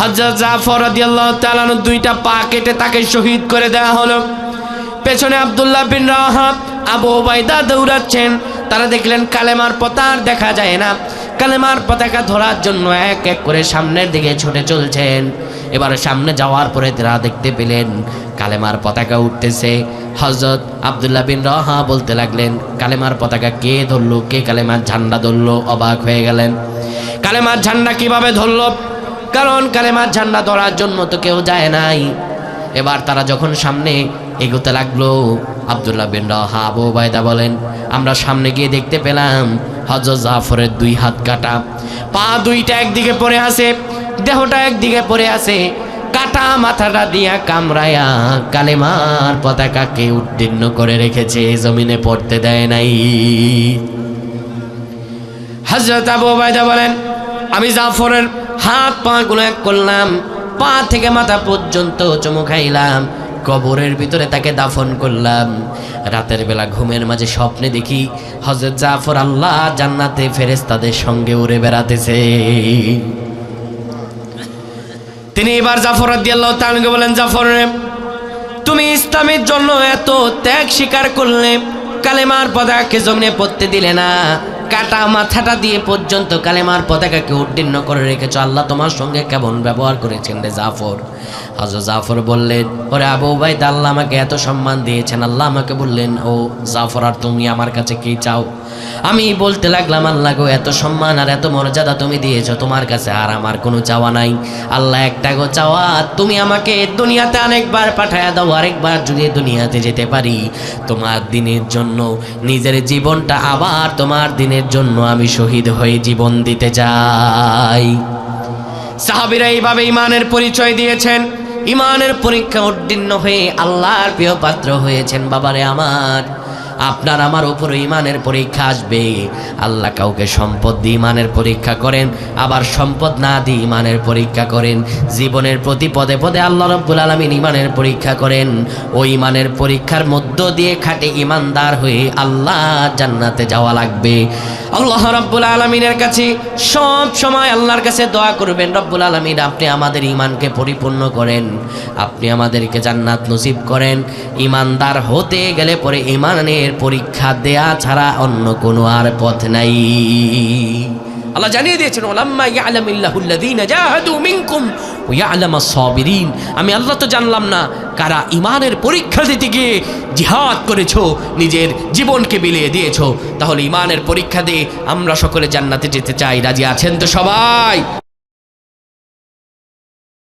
হযরত জাফর রাদিয়াল্লাহু তাআলা আনহু দুইটা পা কেটে তাকে শহীদ করে দেওয়া হলো। পেছনে আব্দুল্লাহ বিন রাওয়াহা, আবু উবাইদা দৌড়াচ্ছেন। তারা দেখলেন কালেমার পতাকা দেখা যায় না, কালেমার পতাকা ধরার জন্য এক এক করে সামনের দিকে ছুটে চলছেন। এবার সামনে যাওয়ার পরে তারা দেখতে পেলেন কালেমার পতাকা উঠতেছে। হযরত আব্দুল্লাহ বিন রাওয়াহা বলতে লাগলেন, কালেমার পতাকা কে ধরলো, কে কালেমার ঝান্ডা ধরলো? অবাক হয়ে গেলেন, কালেমার ঝান্ডা কিভাবে ধরলো? কারণ কালেমার ঝান্ডা ধরার জন্য তো কেউ যায় নাই। এবার তারা যখন সামনে এগোতে লাগলো, আব্দুল্লাহ বিন রাওয়াহা, আবু উবাইদা বলেন, আমরা সামনে গিয়ে দেখতে পেলাম হযরত জাফরের দুই হাত কাটা, পা দুইটা একদিকে পড়ে আছে, দেহটা একদিকে পড়ে আছে, কাটা মাথাটা দিয়া কামড়ায়া কালেমার পতাকাকে উদ্দীর্ণ করে রেখেছে, জমিনে পড়তে দেয় নাই। হযরত আবু উবাইদা বলেন, আমি জাফরের হাত পা গুলো এক করলাম, পা থেকে মাথা পর্যন্ত চুমু খাইলাম, কবরের ভিতরে তাকে দাফন করলাম। রাতের বেলা ঘুমের মাঝে স্বপ্নে দেখি হযরত জাফর আল্লাহ জান্নাতে ফেরেশতাদের সঙ্গে উড়ে বেড়াতেছে। তিনি এবার জাফর রাদিয়াল্লাহু তাআলাকে বলেন, জাফর তুমি ইসলামের জন্য এত ত্যাগ স্বীকার করলে, কালেমার পতাকাকে জমিনে পড়তে দিলে না, কাটা মাথাটা দিয়ে পর্যন্ত কালেমার পতাকাকে উদ্দীর্ণ করে রেখেছ, আল্লাহ তোমার সঙ্গে কেমন ব্যবহার করেছেন রে জাফর? হযরত জাফর বললেন, ওরে আবু উবাইদা, আল্লাহ আমাকে এত সম্মান দিয়েছেন, আল্লাহ আমাকে বললেন, ও জাফর আর তুমি আমার কাছে কি চাও? আমি বলতে লাগলাম, আল্লাহ গো, এত সম্মান আর এত মর্যাদা তুমি দিয়েছো, তোমার কাছে আর আমার কোনো চাওয়া নাই। আল্লাহ একটা গো চাওয়া, তুমি আমাকে দুনিয়াতে অনেকবার পাঠায়া দাও, আরেকবার যদি দুনিয়াতে যেতে পারি, তোমার দিনের জন্য নিজের জীবনটা আবার তোমার দিনের জন্য আমি শহীদ হয়ে জীবন দিতে চাই। সাহাবীরা এইভাবে ইমানের পরিচয় দিয়েছেন, ইমানের পরীক্ষা উত্তীর্ণ হয়ে আল্লাহর প্রিয় পাত্র হয়েছেন। বাবারে আমার, আপনার আমার উপরে ইমানের পরীক্ষা আসবে। আল্লাহ কাউকে সম্পদ দিয়ে ইমানের পরীক্ষা করেন, আবার সম্পদ না দিয়ে ইমানের পরীক্ষা করেন। জীবনের প্রতি পদে পদে আল্লাহ রাব্বুল আলামিন ইমানের পরীক্ষা করেন। ওই ইমানের পরীক্ষার মধ্য দিয়ে খাঁটি ইমানদার হয়ে আল্লাহ জান্নাতে যাওয়া লাগবে। আল্লাহ রাব্বুল আলামিনের কাছে সব সময় আল্লাহর কাছে দোয়া করবেন, রব্বুল আলামিন আপনি আমাদের ঈমানকে পরিপূর্ণ করেন, আপনি আমাদেরকে জান্নাত নসিব করেন। ঈমানদার হতে গেলে পরে ঈমানের পরীক্ষা দেয়া ছাড়া অন্য কোনো আর পথ নাই। আল্লাহ জানিয়ে দিয়েছেন, ওয়ালাম্মা ইয়ালামিল্লাহুল্লাযীনা জাহাদু মিনকুম ওয়া ইয়ালামাস সাবিরিন। আমি আল্লাহ তো জানলাম না কারা ঈমানের পরীক্ষা দিতে গিয়ে জিহাদ করেছো, নিজের জীবনকে বিলিয়ে দিয়েছো। তাহলে ঈমানের পরীক্ষা দিয়ে আমরা সকলে জান্নাতে যেতে চাই, রাজি আছেন তো সবাই?